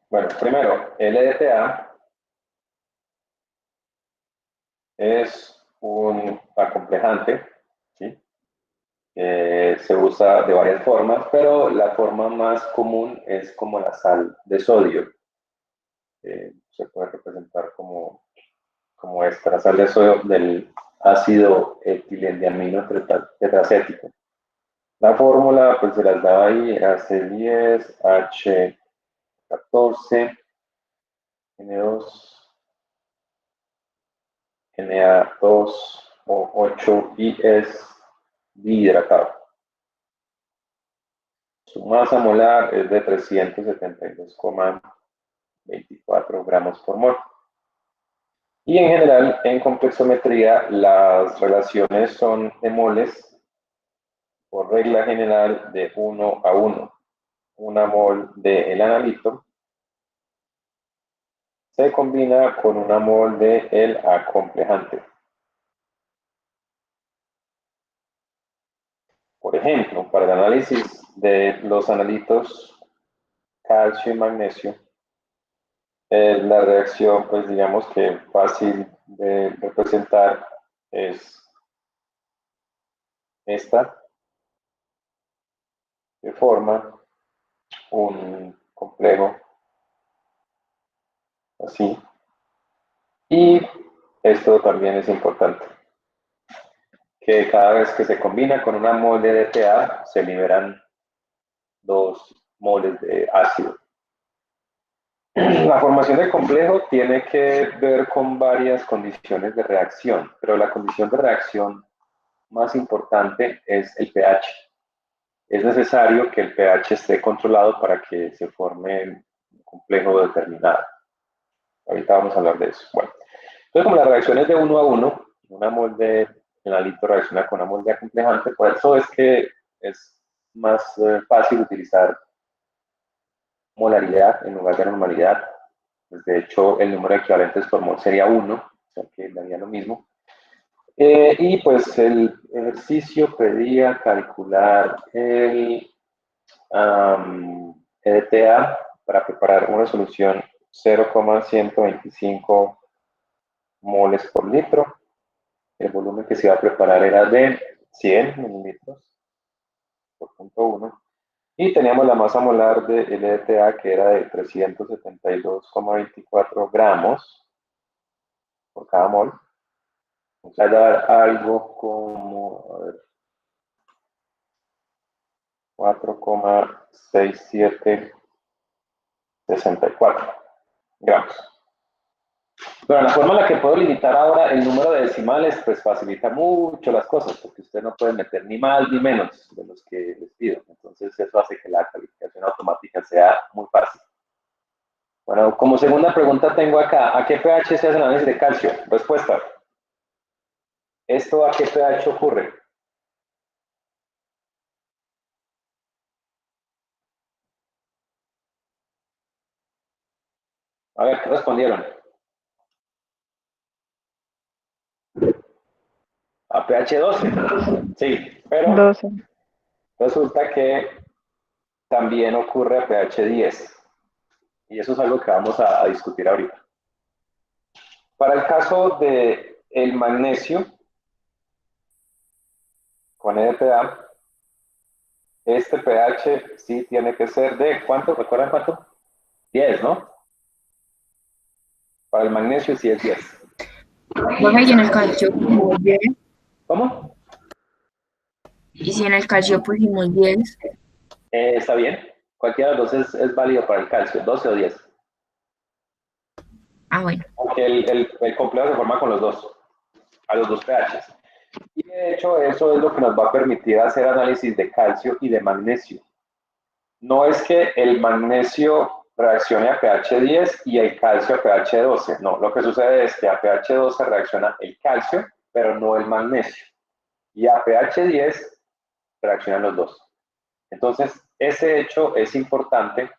Bueno, primero, el LDTA es un acomplejante, ¿sí? Se usa de varias formas, pero la forma más común es como la sal de sodio. Se puede representar como esta, la sal de sodio del ácido etilendiamino tetracético. La fórmula, pues se las daba ahí, era C10H14, N2, Na2O8 y es dihidratado. Su masa molar es de 372,24 gramos por mol. Y en general, en complexometría, las relaciones son de moles por regla general de 1 a 1. Una mol del analito se combina con una mol del acomplejante. Por ejemplo, para el análisis de los analitos calcio y magnesio, la reacción, pues digamos que fácil de representar es esta, que forma un complejo así. Y esto también es importante, que cada vez que se combina con una mol de DTA, se liberan 2 moles de ácido. La formación del complejo tiene que ver con varias condiciones de reacción, pero la condición de reacción más importante es el pH. Es necesario que el pH esté controlado para que se forme un complejo determinado. Ahorita vamos a hablar de eso. Bueno, entonces como la reacción es de 1 a 1, una mol de enalito reacciona con una mol de acomplejante, por eso es que es más fácil utilizar molaridad en lugar de normalidad. Pues de hecho, el número de equivalentes por mol sería 1, o sea que daría lo mismo. Y pues el ejercicio pedía calcular el EDTA para preparar una solución 0,125 moles por litro. El volumen que se iba a preparar era de 100 mililitros por punto 1. Y teníamos la masa molar de LDTA que era de 372,24 gramos por cada mol. Vamos a dar algo como, a ver, 4,6764 gramos. Pero la forma en la que puedo limitar ahora el número de decimales, pues facilita mucho las cosas, porque usted no puede meter ni más ni menos de los que les pido. Entonces eso hace que la calificación automática sea muy fácil. Bueno, como segunda pregunta tengo acá, ¿a qué pH se hace el análisis de calcio? Respuesta. ¿Esto a qué pH ocurre? A ver, ¿qué respondieron? A pH 12. Sí, pero 12. resulta que también ocurre a pH 10. Y eso es algo que vamos a discutir ahorita. Para el caso de el magnesio con EDTA, este pH sí tiene que ser de ¿cuánto? ¿Recuerdan cuánto? 10, ¿no? Para el magnesio sí es 10. Baja y en el calcio pusimos 10. ¿Cómo? Y si en el calcio pusimos 10. Está bien. Cualquiera de los dos es válido para el calcio, 12 o 10. Ah, bueno. Porque el complejo se forma con los dos, a los dos pHs. Y de hecho eso es lo que nos va a permitir hacer análisis de calcio y de magnesio. No es que el magnesio reaccione a pH 10 y el calcio a pH 12. No, lo que sucede es que a pH 12 reacciona el calcio, pero no el magnesio. Y a pH 10 reaccionan los dos. Entonces, Ese hecho es importante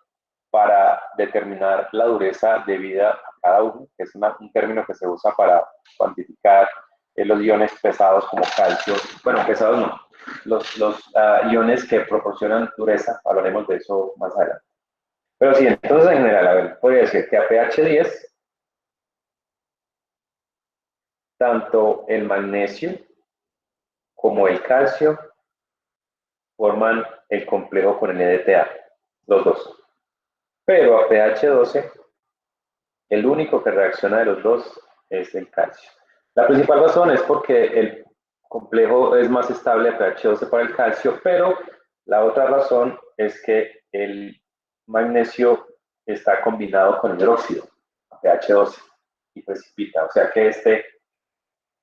para determinar la dureza debida a cada uno, que es un término que se usa para cuantificar los iones pesados como calcio. Bueno, pesados no, los iones que proporcionan dureza, hablaremos de eso más adelante. Pero sí, entonces en general, a ver, podría decir que a pH 10, tanto el magnesio como el calcio forman el complejo con el EDTA, los dos. Pero a pH 12, el único que reacciona de los dos es el calcio. La principal razón es porque el complejo es más estable a pH 12 para el calcio, pero la otra razón es que el magnesio está combinado con el hidróxido a pH 12 y precipita, o sea que este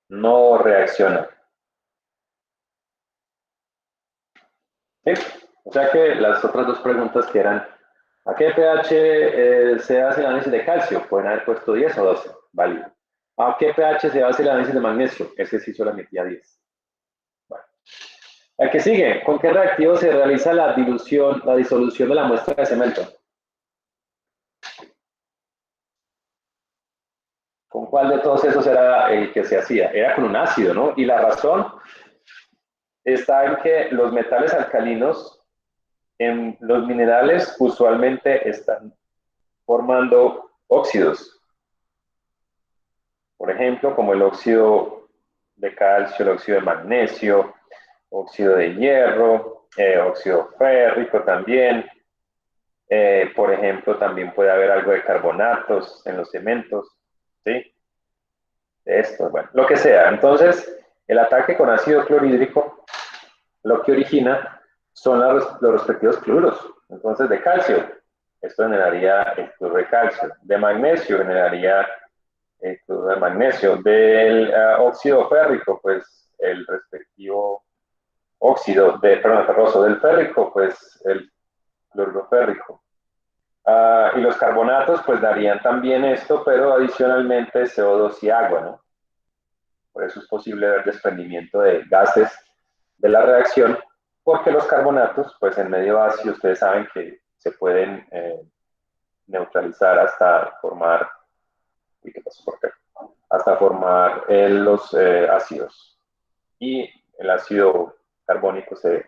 no reacciona. ¿Sí? O sea que las otras dos preguntas que eran ¿a qué pH se hace el análisis de calcio? Pueden haber puesto 10 o 12, válido. ¿A qué pH se hace el análisis de magnesio? Ese sí solo metía 10. Bueno. La que sigue, ¿con qué reactivo se realiza la disolución de la muestra de cemento? ¿Con cuál de todos esos era el que se hacía? Era con un ácido, ¿no? Y la razón está en que los metales alcalinos en los minerales usualmente están formando óxidos. Por ejemplo, como el óxido de calcio, el óxido de magnesio, óxido de hierro, óxido férrico también. Por ejemplo, también puede haber algo de carbonatos en los cementos, ¿sí? Esto, bueno, lo que sea. Entonces, el ataque con ácido clorhídrico lo que origina son los respectivos cloruros. Entonces, de calcio, esto generaría el cloruro de calcio. De magnesio generaría el cloruro de magnesio. Del óxido férrico, pues el respectivo óxido, perdón, ferroso. Del férrico, pues el cloruro férrico. Y los carbonatos, pues darían también esto, pero adicionalmente CO2 y agua, ¿no? Por eso es posible ver desprendimiento de gases de la reacción, porque los carbonatos, pues en medio ácido, ustedes saben que se pueden neutralizar hasta formar, ¿qué pasó por acá? Hasta formar los ácidos. Y el ácido carbónico se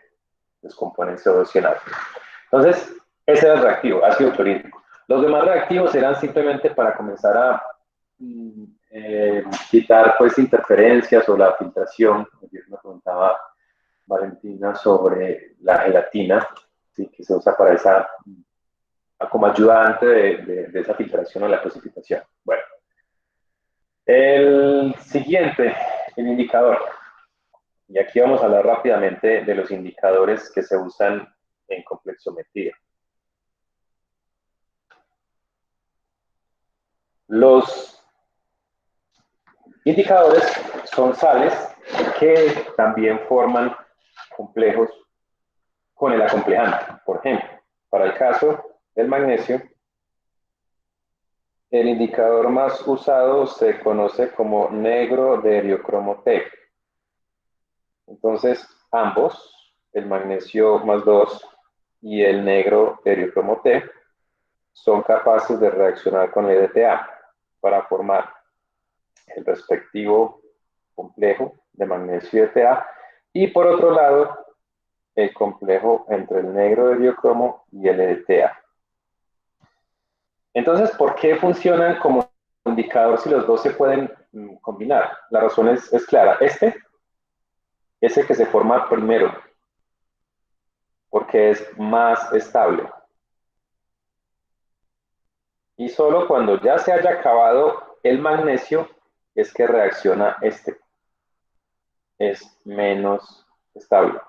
descompone en CO2 y en agua. Entonces, ese era el reactivo, ácido clorhídrico. Los demás reactivos eran simplemente para comenzar a quitar pues interferencias o la filtración. Ayer me preguntaba Valentina sobre la gelatina, ¿sí? Que se usa para esa, como ayudante de esa filtración o la precipitación. Bueno, el siguiente, el indicador. Y aquí vamos a hablar rápidamente de los indicadores que se usan en complexometría. Los indicadores son sales que también forman complejos con el acomplejante. Por ejemplo, para el caso del magnesio, el indicador más usado se conoce como negro de eriocromo T. Entonces, ambos, el magnesio más 2 y el negro de eriocromo T, son capaces de reaccionar con el EDTA para formar el respectivo complejo de magnesio y EDTA. Y por otro lado, el complejo entre el negro de diocromo y el EDTA. Entonces, ¿por qué funcionan como indicador si los dos se pueden combinar? La razón es clara. Este es el que se forma primero, porque es más estable. Y solo cuando ya se haya acabado el magnesio es que reacciona este. Es menos estable.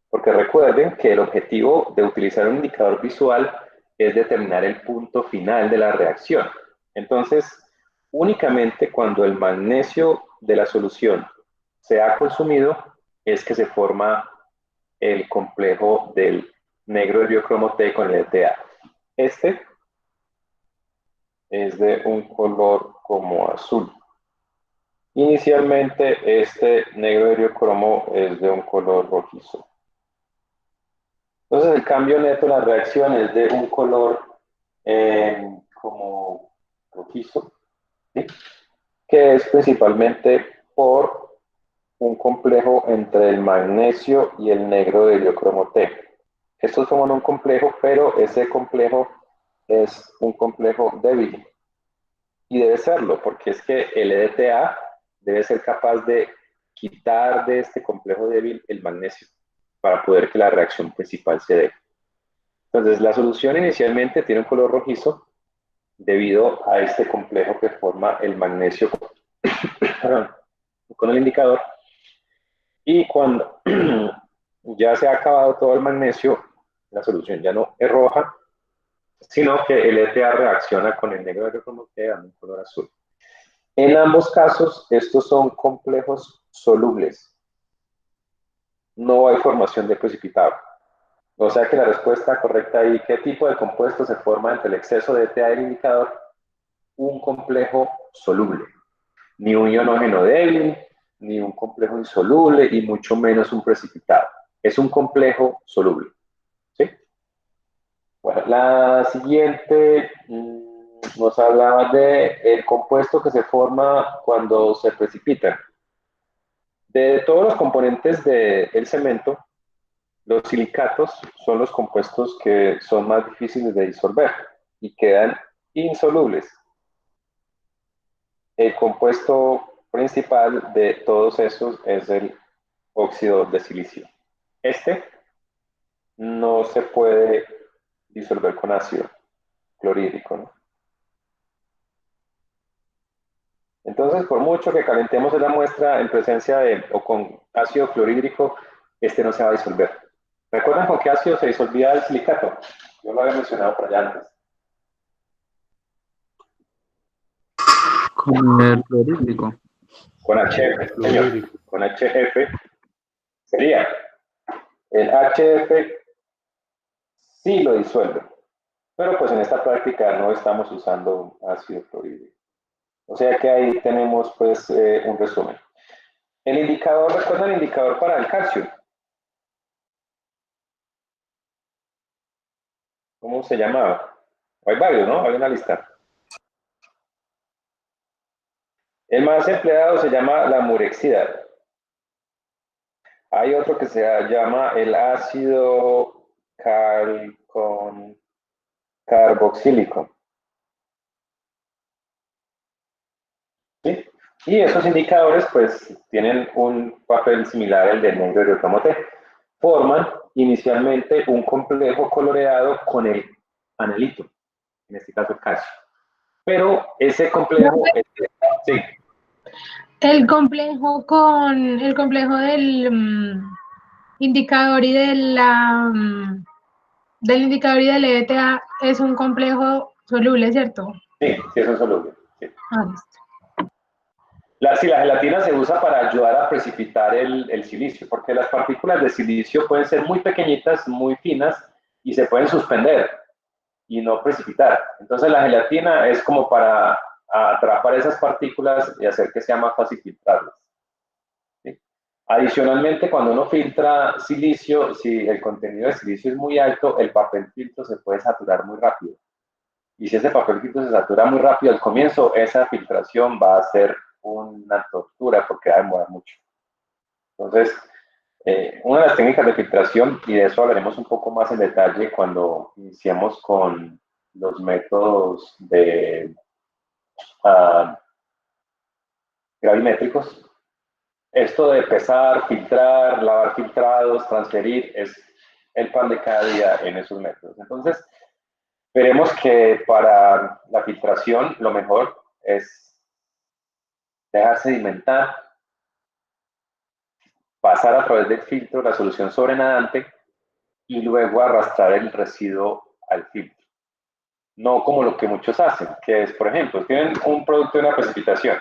Porque recuerden que el objetivo de utilizar un indicador visual es determinar el punto final de la reacción. Entonces, únicamente cuando el magnesio de la solución se ha consumido es que se forma el complejo del negro del biocromo T con el ETA. Este es de un color como azul. Inicialmente este negro de biocromo es de un color rojizo. Entonces el cambio neto en la reacción es de un color como rojizo, ¿sí? Que es principalmente por un complejo entre el magnesio y el negro de diocromo T. Estos forman un complejo, pero ese complejo es un complejo débil. Y debe serlo, porque es que el EDTA debe ser capaz de quitar de este complejo débil el magnesio para poder que la reacción principal se dé. Entonces, la solución inicialmente tiene un color rojizo debido a este complejo que forma el magnesio con el indicador. Y cuando ya se ha acabado todo el magnesio, la solución ya no es roja, sino que el ETA reacciona con el negro de como que dando un color azul. En ambos casos, estos son complejos solubles. No hay formación de precipitado. O sea que la respuesta correcta ahí, ¿qué tipo de compuesto se forma entre el exceso de ETA del indicador? Un complejo soluble. Ni un ionógeno débil, ni un complejo insoluble, y mucho menos un precipitado. Es un complejo soluble. ¿Sí? Bueno, la siguiente nos hablaba de el compuesto que se forma cuando se precipita. De todos los componentes del cemento, los silicatos son los compuestos que son más difíciles de disolver y quedan insolubles. El compuesto principal de todos esos es el óxido de silicio. Este no se puede disolver con ácido clorhídrico, ¿no? Entonces, por mucho que calentemos la muestra en presencia de o con ácido clorhídrico, este no se va a disolver. ¿Recuerdan con qué ácido se disolvía el silicato? Yo lo había mencionado por allá antes. Con el clorhídrico. Con HF, señor. Con HF sería. El HF sí lo disuelve, pero pues en esta práctica no estamos usando ácido clorhídrico. O sea que ahí tenemos pues un resumen. El indicador, ¿recuerdan el indicador para el calcio? ¿Cómo se llamaba? Hay varios, ¿no? Hay una lista. El más empleado se llama la murexida. Hay otro que se llama el ácido carboxílico. ¿Sí? Y esos indicadores pues tienen un papel similar al del negro de Okamote. Forman inicialmente un complejo coloreado con el anelito, en este caso el calcio. Pero ese complejo, sí, El complejo del indicador y del indicador y del ETA es un complejo soluble, ¿cierto? sí, sí, eso es soluble. Sí. Ah, listo. La gelatina se usa para ayudar a precipitar el silicio, porque las partículas de silicio pueden ser muy pequeñitas, muy finas, y se pueden suspender y no precipitar. Entonces la gelatina es como para atrapar esas partículas y hacer que sea más fácil filtrarlas. ¿Sí? Adicionalmente, cuando uno filtra silicio, si el contenido de silicio es muy alto, el papel filtro se puede saturar muy rápido. Y si ese papel filtro se satura muy rápido al comienzo, esa filtración va a ser una tortura porque va a demorar mucho. Entonces, una de las técnicas de filtración, y de eso hablaremos un poco más en detalle cuando iniciemos con los métodos de gravimétricos. Esto de pesar, filtrar, lavar filtrados, transferir, es el pan de cada día en esos métodos. Entonces, veremos que para la filtración lo mejor es dejar sedimentar, pasar a través del filtro la solución sobrenadante y luego arrastrar el residuo al filtro. No como lo que muchos hacen, que es, por ejemplo, tienen un producto de una precipitación,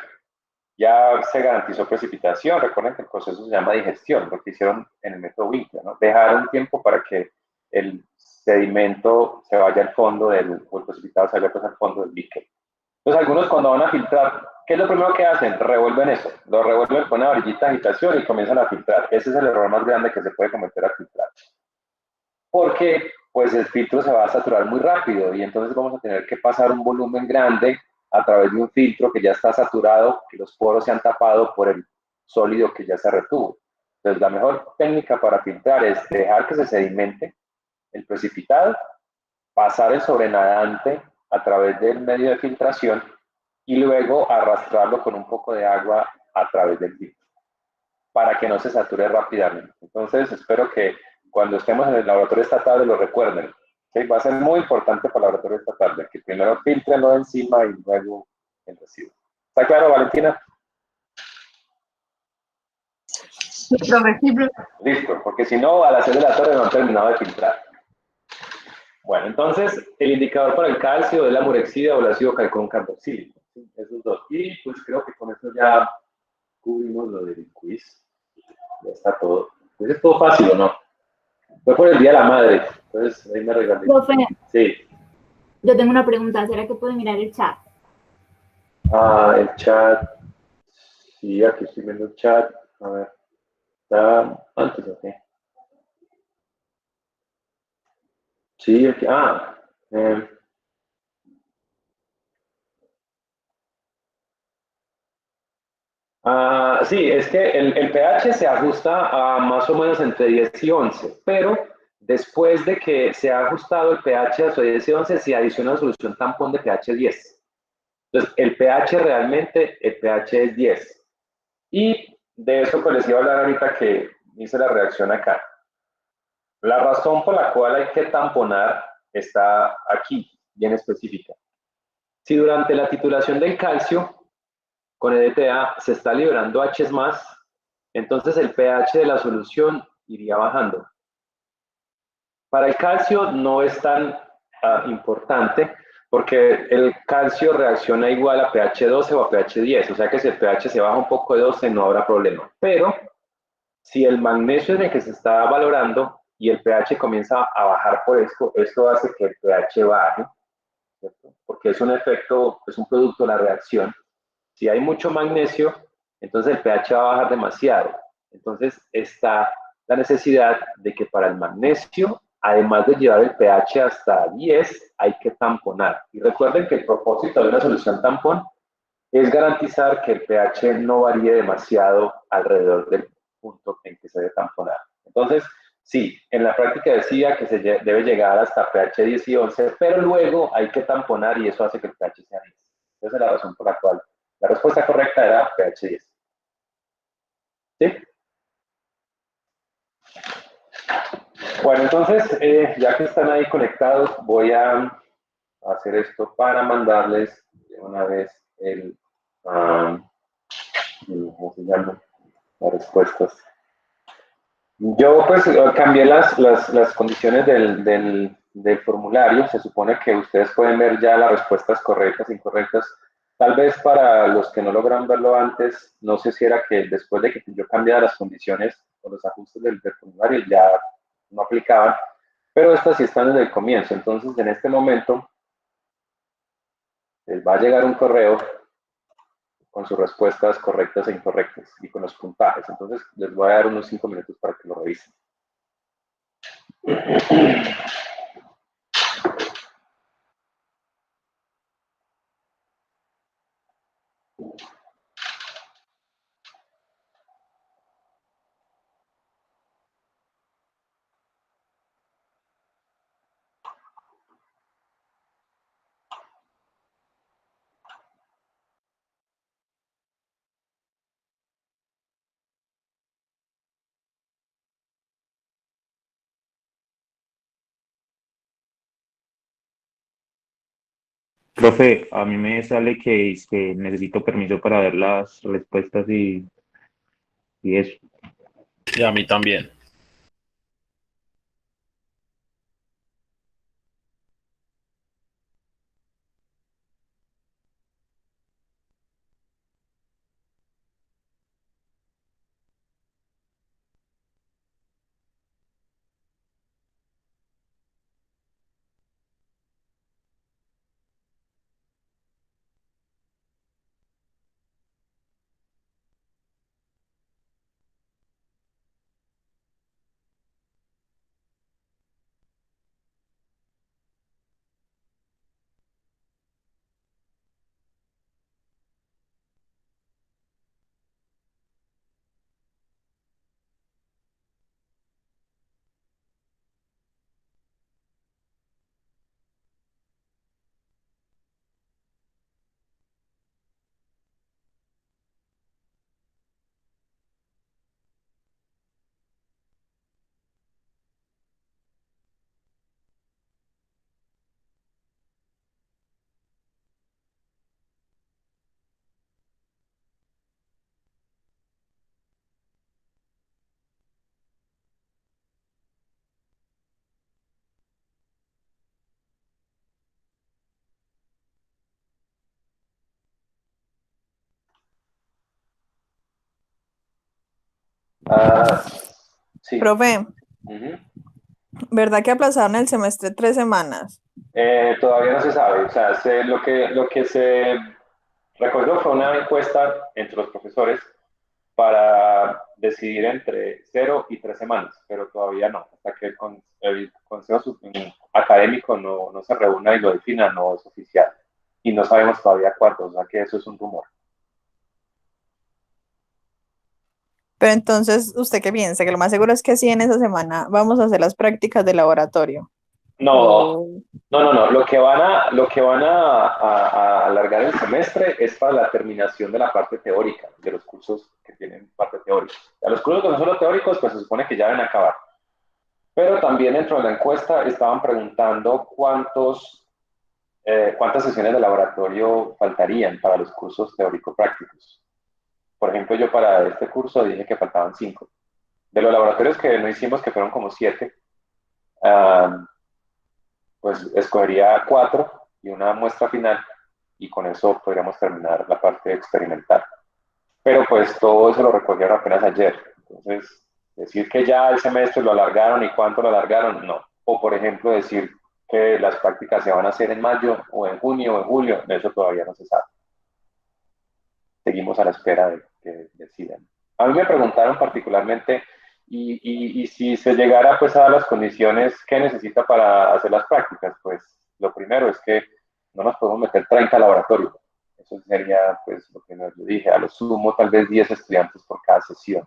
ya se garantizó precipitación, recuerden que el proceso se llama digestión, lo que hicieron en el método Winkler, ¿no? Dejar un tiempo para que el sedimento se vaya al fondo o el precipitado se vaya pues al fondo del dique. Entonces algunos cuando van a filtrar, ¿qué es lo primero que hacen? Revuelven eso, lo revuelven con una varillita de agitación y comienzan a filtrar. Ese es el error más grande que se puede cometer al filtrar. porque pues el filtro se va a saturar muy rápido y entonces vamos a tener que pasar un volumen grande a través de un filtro que ya está saturado, que los poros se han tapado por el sólido que ya se retuvo. Entonces la mejor técnica para filtrar es dejar que se sedimente el precipitado, pasar el sobrenadante a través del medio de filtración y luego arrastrarlo con un poco de agua a través del filtro para que no se sature rápidamente. Entonces, espero que cuando estemos en el laboratorio esta tarde lo recuerden. ¿Sí? Va a ser muy importante para el laboratorio esta tarde, que primero filtren lo de encima y luego el residuo. ¿Está claro, Valentina? Sí, profe, sí, profe. Listo, porque si no, a las 6 de la tarde no han terminado de filtrar. Bueno, entonces, el indicador para el calcio es la murexida o el ácido calcón carboxílico. ¿Sí? Esos dos. Y pues creo que con eso ya cubrimos lo del quiz. Ya está todo. Pues es todo fácil, ¿o no? Fue por el Día de la Madre, entonces ahí me regalé. Profe, Sí. yo tengo una pregunta. ¿Será que puedo mirar el chat? Ah, el chat. Sí, aquí estoy viendo el chat. A ver, está antes, ¿ok? Sí, aquí. Eh, sí, es que el pH se ajusta a más o menos entre 10 y 11, pero después de que se ha ajustado el pH a 10 y 11, se adiciona una solución tampón de pH 10. Entonces, el pH realmente, el pH es 10. Y de eso pues les iba a hablar ahorita que hice la reacción acá. La razón por la cual hay que tamponar está aquí, bien específica. Si durante la titulación del calcio con EDTA se está liberando H más, entonces el pH de la solución iría bajando. Para el calcio no es tan importante porque el calcio reacciona igual a pH 12 o a pH 10, o sea que si el pH se baja un poco de 12 no habrá problema. Pero si el magnesio es el que se está valorando y el pH comienza a bajar por esto hace que el pH baje, ¿cierto? Porque es un efecto, es un producto de la reacción. Si hay mucho magnesio, entonces el pH va a bajar demasiado. Entonces está la necesidad de que para el magnesio, además de llevar el pH hasta 10, hay que tamponar. Y recuerden que el propósito de una solución tampón es garantizar que el pH no varíe demasiado alrededor del punto en que se debe tamponar. Entonces, sí, en la práctica decía que se debe llegar hasta pH 10 y 11, pero luego hay que tamponar y eso hace que el pH sea 10. Esa es la razón por la cual la respuesta correcta era pH 10. ¿Sí? Bueno, entonces, ya que están ahí conectados, voy a hacer esto para mandarles de una vez ¿cómo se llama? Las respuestas. Yo pues cambié las condiciones del formulario. Se supone que ustedes pueden ver ya las respuestas correctas, incorrectas. Tal vez para los que no logran verlo antes, no sé si era que después de que yo cambiara las condiciones o los ajustes del formulario ya no aplicaban, pero estas sí están desde el comienzo. Entonces, en este momento, les va a llegar un correo con sus respuestas correctas e incorrectas y con los puntajes. Entonces, les voy a dar unos 5 minutos para que lo revisen. Profe, a mí me sale que necesito permiso para ver las respuestas y eso. Y a mí también. Ah, sí. Profe, Ujú. ¿verdad que aplazaron el semestre 3 semanas? Todavía no se sabe. O sea, lo que se recordó fue una encuesta entre los profesores para decidir entre 0 y 3 semanas, pero todavía no. Hasta que el Consejo Académico no se reúna y lo defina, no es oficial. Y no sabemos todavía cuánto, o sea que eso es un rumor. Pero entonces, ¿usted qué piensa? Que lo más seguro es que sí en esa semana vamos a hacer las prácticas de laboratorio. No, O no. Lo que van a alargar el semestre es para la terminación de la parte teórica, de los cursos que tienen parte teórica. A los cursos que no son solo teóricos, pues se supone que ya van a acabar. Pero también dentro de la encuesta estaban preguntando cuántas sesiones de laboratorio faltarían para los cursos teórico-prácticos. Por ejemplo, yo para este curso dije que faltaban 5. De los laboratorios que no hicimos, que fueron como 7, pues escogería 4 y una muestra final y con eso podríamos terminar la parte experimental. Pero pues todo eso lo recogieron apenas ayer. Entonces, decir que ya el semestre lo alargaron y cuánto lo alargaron, no. O por ejemplo, decir que las prácticas se van a hacer en mayo o en junio o en julio, eso todavía no se sabe. Seguimos a la espera de que decidan. A mí me preguntaron particularmente, y si se llegara pues a dar las condiciones, ¿qué necesita para hacer las prácticas? Pues lo primero es que no nos podemos meter 30 laboratorios. Eso sería pues lo que yo dije, a lo sumo tal vez 10 estudiantes por cada sesión.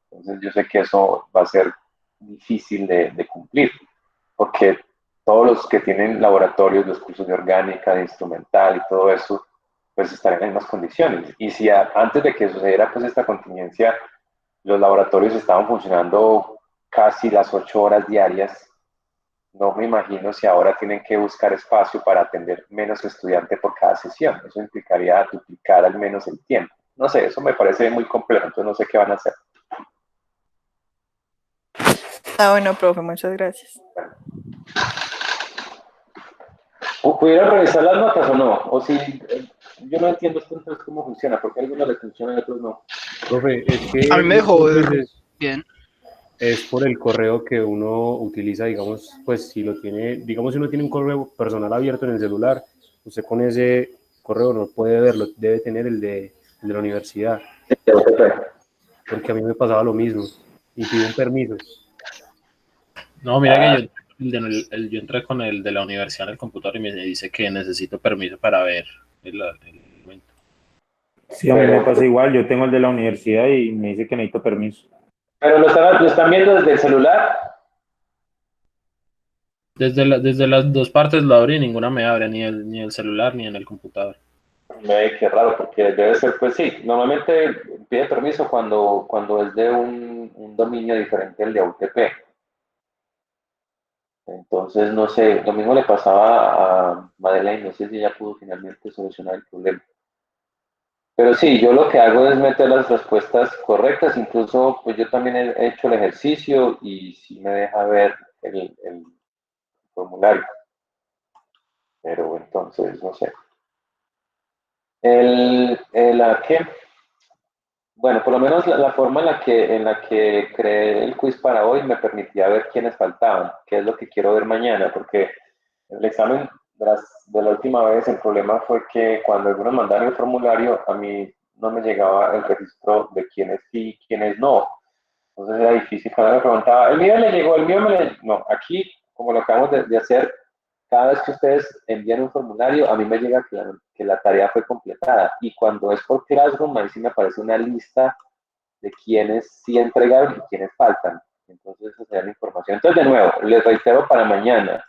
Entonces yo sé que eso va a ser difícil de cumplir, porque todos los que tienen laboratorios, los cursos de orgánica, de instrumental y todo eso, pues estarán en las mismas condiciones. Y si antes de que sucediera pues esta contingencia, los laboratorios estaban funcionando casi las 8 horas diarias, no me imagino si ahora tienen que buscar espacio para atender menos estudiantes por cada sesión. Eso implicaría duplicar al menos el tiempo. No sé, eso me parece muy complejo, entonces no sé qué van a hacer. bueno, profe, muchas gracias. ¿Pudieron revisar las notas o no? O si yo no entiendo esto entonces cómo funciona, porque a algunos les funciona y a otros no. Profe, es que A mí me dejó muchas veces bien. es por el correo que uno utiliza, digamos, pues si lo tiene, digamos, si uno tiene un correo personal abierto en el celular, usted con ese correo no puede verlo, debe tener el de la universidad, porque a mí me pasaba lo mismo y pido un permiso. No, mira que yo entré con el de la universidad en el computador y me dice que necesito permiso para ver el documento. Sí, a mí me pasa igual, yo tengo el de la universidad y me dice que necesito permiso. Pero lo están viendo desde el celular. Desde las dos partes lo abrí y ninguna me abre, ni el celular ni en el computador. Qué raro, porque debe ser, pues sí, normalmente pide permiso cuando es de un dominio diferente al de UTP. Entonces, no sé, lo mismo le pasaba a Madeleine, no sé si ella pudo finalmente solucionar el problema. Pero sí, yo lo que hago es meter las respuestas correctas, incluso pues yo también he hecho el ejercicio y sí me deja ver el formulario, pero entonces, no sé. ¿Qué? Bueno, por lo menos la forma en la que creé el quiz para hoy me permitía ver quiénes faltaban, qué es lo que quiero ver mañana, porque el examen de la última vez el problema fue que cuando algunos mandaron el formulario, a mí no me llegaba el registro de quiénes sí y quiénes no. Entonces era difícil cuando me preguntaba, el mío le llegó, el mío me le... No, aquí, como lo acabamos de hacer, cada vez que ustedes envían un formulario, a mí me llega que la tarea fue completada. Y cuando es por Classroom, ahí sí me aparece una lista de quienes sí entregaron y quienes faltan. Entonces, esa sería la información. Entonces, de nuevo, les reitero para mañana.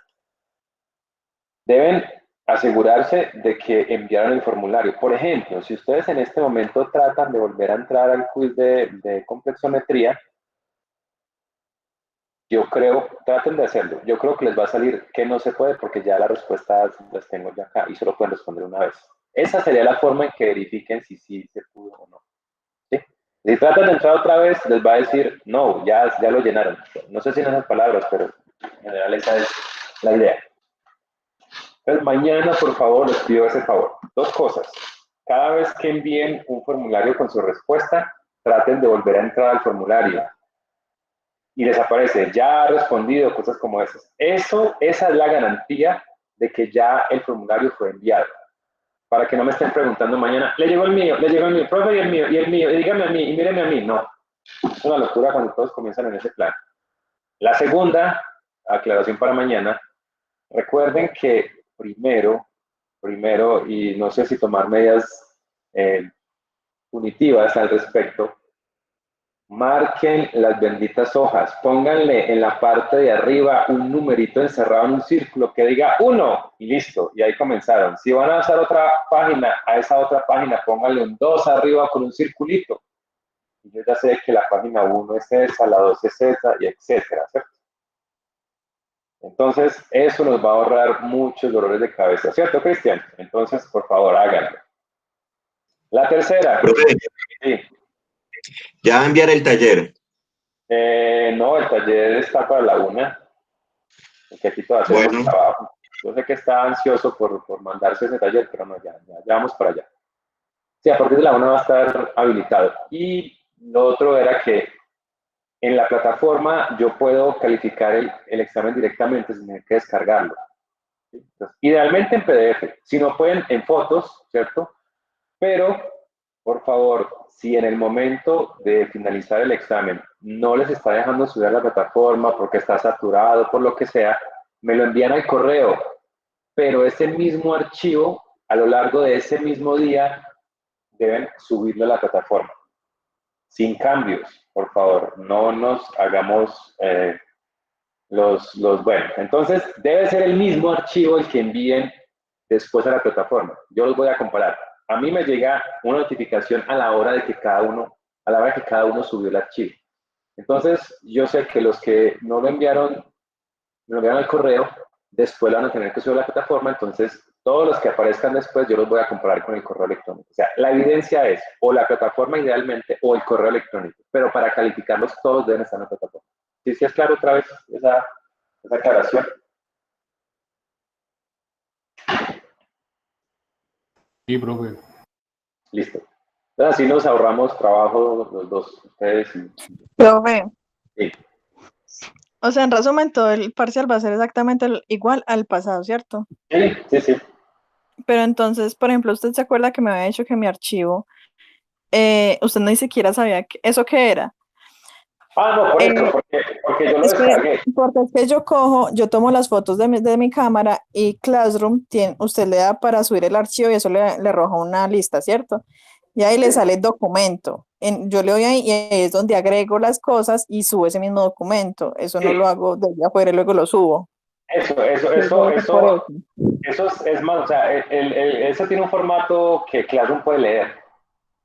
Deben asegurarse de que enviaron el formulario. Por ejemplo, si ustedes en este momento tratan de volver a entrar al quiz de complexometría, yo creo, traten de hacerlo. Yo creo que les va a salir que no se puede porque ya las respuestas las tengo ya acá y solo pueden responder una vez. Esa sería la forma en que verifiquen si sí se pudo o no. ¿Sí? Si tratan de entrar otra vez, les va a decir, no, ya lo llenaron. No sé si en esas palabras, pero en general esa es la idea. Entonces, mañana, por favor, les pido ese favor. 2 cosas. Cada vez que envíen un formulario con su respuesta, traten de volver a entrar al formulario y les aparece, ya ha respondido, cosas como esas. Esa es la garantía de que ya el formulario fue enviado. Para que no me estén preguntando mañana, le llegó el mío, profe, y el mío, y dígame a mí, y míreme a mí. No, es una locura cuando todos comienzan en ese plan. La segunda, aclaración para mañana, recuerden que primero, y no sé si tomar medidas punitivas al respecto, marquen las benditas hojas, pónganle en la parte de arriba un numerito encerrado en un círculo que diga 1 y listo, y ahí comenzaron. Si van a hacer otra página, a esa otra página pónganle un 2 arriba con un circulito. Y yo ya sé que la página 1 es esa, la 2 es esa, y etcétera, ¿cierto? Entonces, eso nos va a ahorrar muchos dolores de cabeza, ¿cierto, Cristian? Entonces, por favor, háganlo. La tercera. Profe, Sí. ya va a enviar el taller. No, el taller está para la 1. Porque aquí todavía hacemos Bueno, trabajo. Yo sé que está ansioso por mandarse ese taller, pero no, ya vamos para allá. Sí, a partir de la 1 va a estar habilitado. Y lo otro era que en la plataforma yo puedo calificar el examen directamente sin tener que descargarlo. Entonces, idealmente en PDF, si no pueden en fotos, ¿cierto? Pero, por favor, si en el momento de finalizar el examen no les está dejando subir a la plataforma porque está saturado, por lo que sea, me lo envían al correo, pero ese mismo archivo, a lo largo de ese mismo día, deben subirlo a la plataforma. Sin cambios, por favor, no nos hagamos bueno. Entonces, debe ser el mismo archivo el que envíen después a la plataforma. Yo los voy a comparar. A mí me llega una notificación a la hora de que cada uno subió el archivo. Entonces, yo sé que los que no lo enviaron al correo, después lo van a tener que subir a la plataforma, entonces todos los que aparezcan después yo los voy a comparar con el correo electrónico. O sea, la evidencia es o la plataforma idealmente o el correo electrónico, pero para calificarlos todos deben estar en la plataforma. ¿Sí, sí es claro otra vez esa aclaración? Sí, profe. Listo. Entonces así nos ahorramos trabajo los dos, ustedes y... Profe, Sí. o sea, en resumen, todo el parcial va a ser exactamente igual al pasado, ¿cierto? Sí. Pero entonces, por ejemplo, ¿usted se acuerda que me había dicho que mi archivo, usted ni siquiera sabía eso qué era? No, por eso, porque yo lo descargué. Porque es que yo tomo las fotos de mi cámara y Classroom, usted le da para subir el archivo y eso le arroja una lista, ¿cierto? Y ahí le sale documento. Yo le doy ahí y ahí es donde agrego las cosas y subo ese mismo documento. Eso no lo hago desde afuera y luego lo subo. Eso es más, o sea, eso tiene un formato que Classroom puede leer.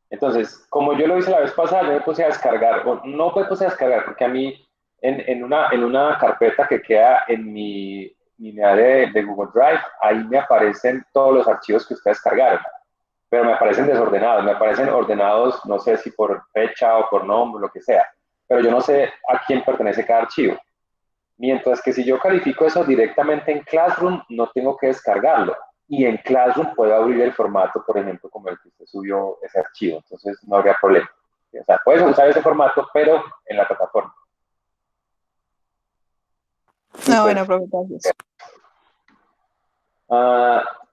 Entonces, como yo lo hice la vez pasada, yo me puse a descargar, o no me puse a descargar, porque a mí en una carpeta que queda en mi área de Google Drive, ahí me aparecen todos los archivos que ustedes descargaron, pero me aparecen desordenados, me aparecen ordenados, no sé si por fecha o por nombre, lo que sea, pero yo no sé a quién pertenece cada archivo. Mientras que si yo califico eso directamente en Classroom, no tengo que descargarlo. Y en Classroom puedo abrir el formato, por ejemplo, como el que usted subió ese archivo. Entonces no habría problema. O sea, puedes usar ese formato, pero en la plataforma. Bueno, profe, gracias.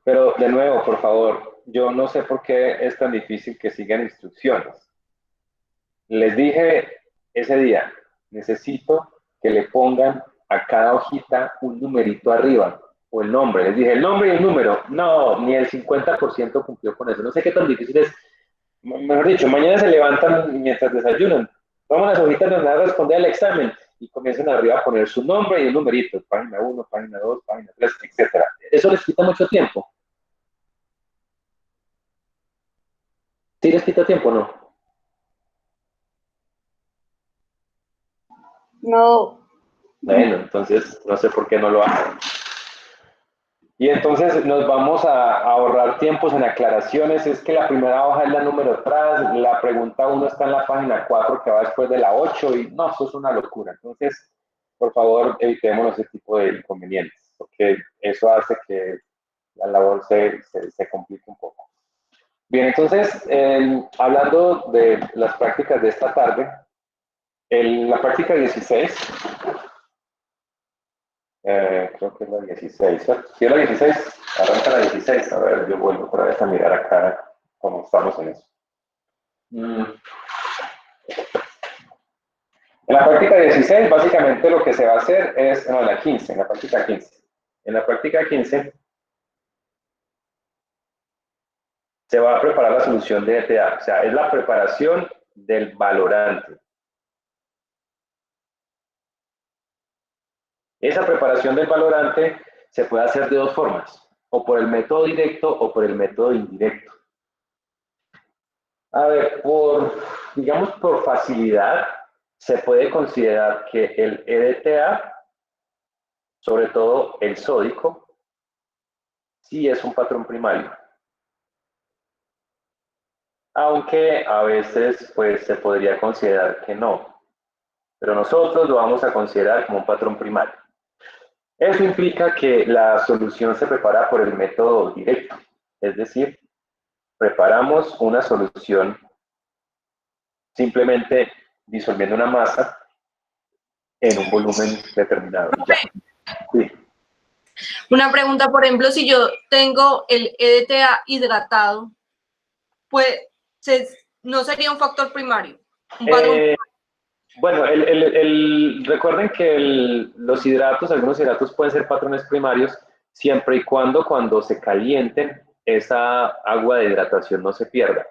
Pero de nuevo, por favor, yo no sé por qué es tan difícil que sigan instrucciones. Les dije ese día, necesito que le pongan a cada hojita un numerito arriba, o el nombre. Les dije, el nombre y el número. No, ni el 50% cumplió con eso. No sé qué tan difícil es. Mejor dicho, mañana se levantan mientras desayunan, toman las hojitas donde van a responder al examen y comienzan arriba a poner su nombre y el numerito, página 1, página 2, página 3, etc. Eso les quita mucho tiempo. ¿Sí les quita tiempo o no? No. Bueno, entonces no sé por qué no lo hacen. Y entonces nos vamos a ahorrar tiempos en aclaraciones. Es que la primera hoja es la número atrás, la pregunta 1 está en la página 4 que va después de la 8 y no, eso es una locura. Entonces, por favor, evitemos ese tipo de inconvenientes, porque eso hace que la labor se complique un poco. Bien, entonces, hablando de las prácticas de esta tarde, En la práctica 16, creo que es la 16, ¿cierto? Si es la 16, arranca la 16. A ver, yo vuelvo otra vez a mirar acá cómo estamos en eso. En la práctica 16, básicamente lo que se va a hacer es, no, en la 15, en la práctica 15. En la práctica 15 se va a preparar la solución de ETA, o sea, es la preparación del valorante. Esa preparación del valorante se puede hacer de dos formas, o por el método directo o por el método indirecto. A ver, digamos, por facilidad, se puede considerar que el EDTA, sobre todo el sódico, sí es un patrón primario. Aunque a veces pues, se podría considerar que no. Pero nosotros lo vamos a considerar como un patrón primario. Eso implica que la solución se prepara por el método directo. Es decir, preparamos una solución simplemente disolviendo una masa en un volumen determinado. Ya. Sí. Una pregunta, por ejemplo, si yo tengo el EDTA hidratado, pues no sería un factor primario. Un patrón. Bueno, recuerden que los hidratos, algunos hidratos pueden ser patrones primarios siempre y cuando se calienten, esa agua de hidratación no se pierda.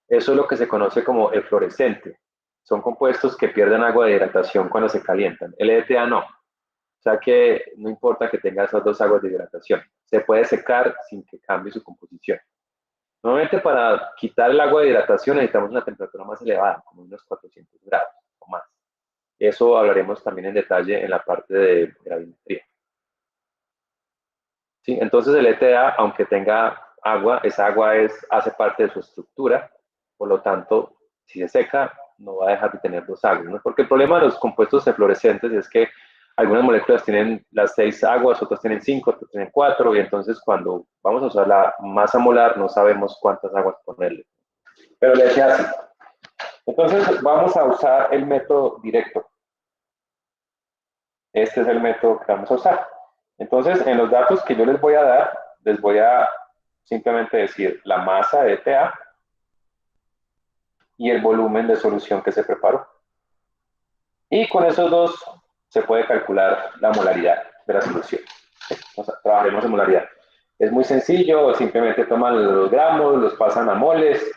Eso es lo que se conoce como eflorescente. Son compuestos que pierden agua de hidratación cuando se calientan. El EDTA no. O sea que no importa que tenga esas dos aguas de hidratación. Se puede secar sin que cambie su composición. Normalmente para quitar el agua de hidratación necesitamos una temperatura más elevada, como unos 400 grados o más. Eso hablaremos también en detalle en la parte de gravimetría. ¿Sí? Entonces el ETA, aunque tenga agua, esa agua hace parte de su estructura, por lo tanto, si se seca, no va a dejar de tener dos aguas, ¿no? Porque el problema de los compuestos eflorescentes es que algunas moléculas tienen las 6 aguas, otras tienen 5, otras tienen 4, y entonces cuando vamos a usar la masa molar no sabemos cuántas aguas ponerle. Pero le decía así. Entonces vamos a usar el método directo. Este es el método que vamos a usar. Entonces, en los datos que yo les voy a dar, les voy a simplemente decir la masa de ETA y el volumen de solución que se preparó. Y con esos dos se puede calcular la molaridad de la solución. Trabajaremos en molaridad. Es muy sencillo, simplemente toman los gramos, los pasan a moles,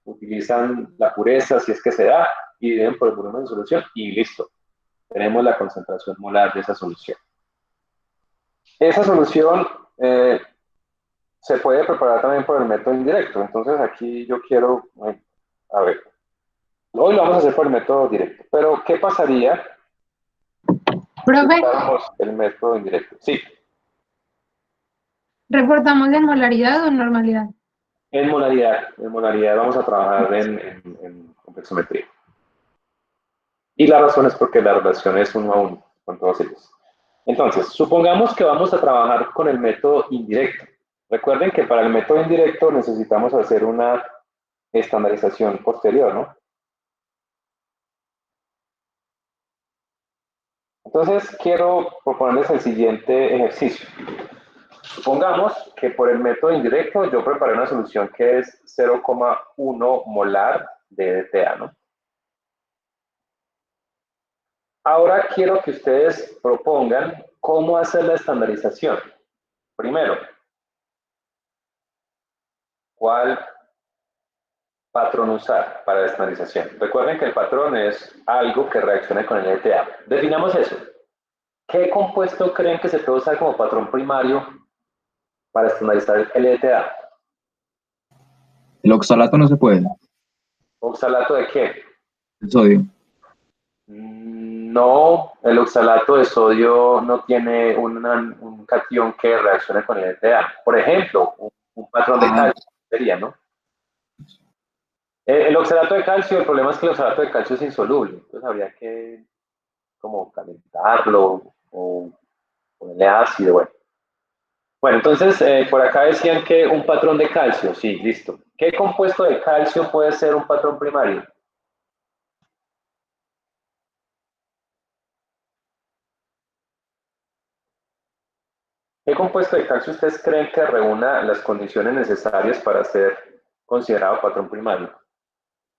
utilizan la pureza si es que se da, y dividen por el volumen de solución y listo. Tenemos la concentración molar de esa solución. Esa solución se puede preparar también por el método indirecto. Entonces aquí yo quiero, a ver, hoy lo vamos a hacer por el método directo, pero ¿qué pasaría Profe, si usáramos el método indirecto? Sí. ¿reportamos en molaridad o en normalidad? En molaridad vamos a trabajar en complexometría. Y la razón es porque la relación es 1 a 1 con todos ellos. Entonces, supongamos que vamos a trabajar con el método indirecto. Recuerden que para el método indirecto necesitamos hacer una estandarización posterior, ¿no? Entonces, quiero proponerles el siguiente ejercicio. Supongamos que por el método indirecto yo preparé una solución que es 0,1 molar de EDTA, ¿no? Ahora quiero que ustedes propongan cómo hacer la estandarización. Primero, ¿cuál patrón usar para la estandarización? Recuerden que el patrón es algo que reaccione con el EDTA. Definamos eso. ¿Qué compuesto creen que se puede usar como patrón primario para estandarizar el EDTA? El oxalato no se puede. ¿Oxalato de qué? El sodio. No, el oxalato de sodio no tiene un catión que reaccione con el EDTA. Por ejemplo, un patrón de calcio sería, ¿no? El oxalato de calcio, el problema es que el oxalato de calcio es insoluble, entonces habría que como calentarlo o ponerle ácido, bueno. Bueno, entonces por acá decían que un patrón de calcio, sí, listo. ¿Qué compuesto de calcio puede ser un patrón primario? ¿Qué compuesto de calcio ustedes creen que reúna las condiciones necesarias para ser considerado patrón primario?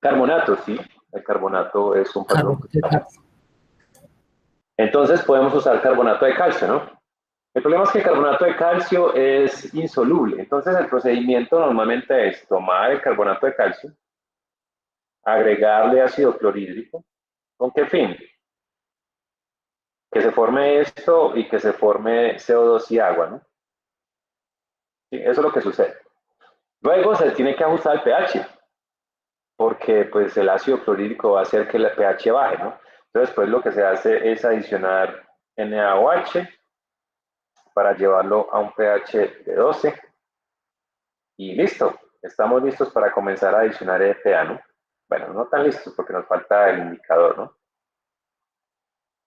Carbonato, sí. El carbonato es un patrón primario. Entonces podemos usar carbonato de calcio, ¿no? El problema es que el carbonato de calcio es insoluble. Entonces el procedimiento normalmente es tomar el carbonato de calcio, agregarle ácido clorhídrico. ¿Con qué fin? Que se forme esto y que se forme CO2 y agua, ¿no? Sí, eso es lo que sucede. Luego se tiene que ajustar el pH, porque pues el ácido clorhídrico va a hacer que el pH baje, ¿no? Entonces pues lo que se hace es adicionar NaOH para llevarlo a un pH de 12 y listo. Estamos listos para comenzar a adicionar EPA, ¿no? Bueno, no tan listos porque nos falta el indicador, ¿no?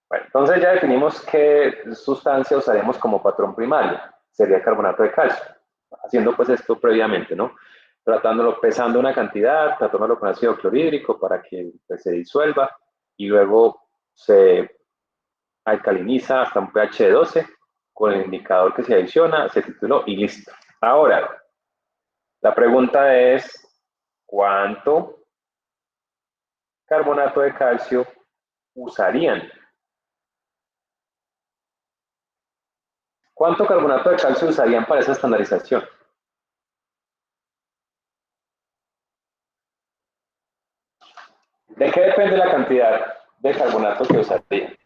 Bueno, entonces ya definimos qué sustancia usaremos como patrón primario. Sería el carbonato de calcio. Haciendo pues esto previamente, ¿no? Tratándolo, pesando una cantidad, tratándolo con ácido clorhídrico para que pues, se disuelva y luego se alcaliniza hasta un pH de 12 con el indicador que se adiciona, se tituló y listo. Ahora, la pregunta es, ¿cuánto carbonato de calcio usarían? ¿Cuánto carbonato de calcio usarían para esa estandarización? ¿De qué depende la cantidad de carbonato que usarían?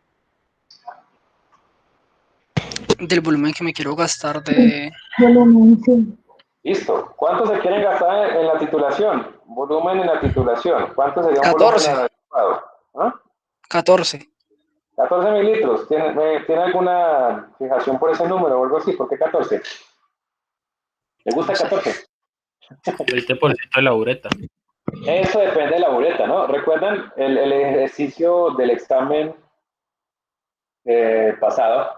Del volumen que me quiero gastar de... Volumen, sí. Listo. ¿Cuánto se quieren gastar en la titulación? Volumen en la titulación. ¿Cuánto sería un volumen 14. adecuado? ¿Ah? 14. 14 mililitros. ¿Tiene alguna fijación por ese número o algo así? ¿Por qué 14? ¿Le gusta 14? 20% de la bureta. Eso depende de la bureta, ¿no? ¿Recuerdan el ejercicio del examen pasado?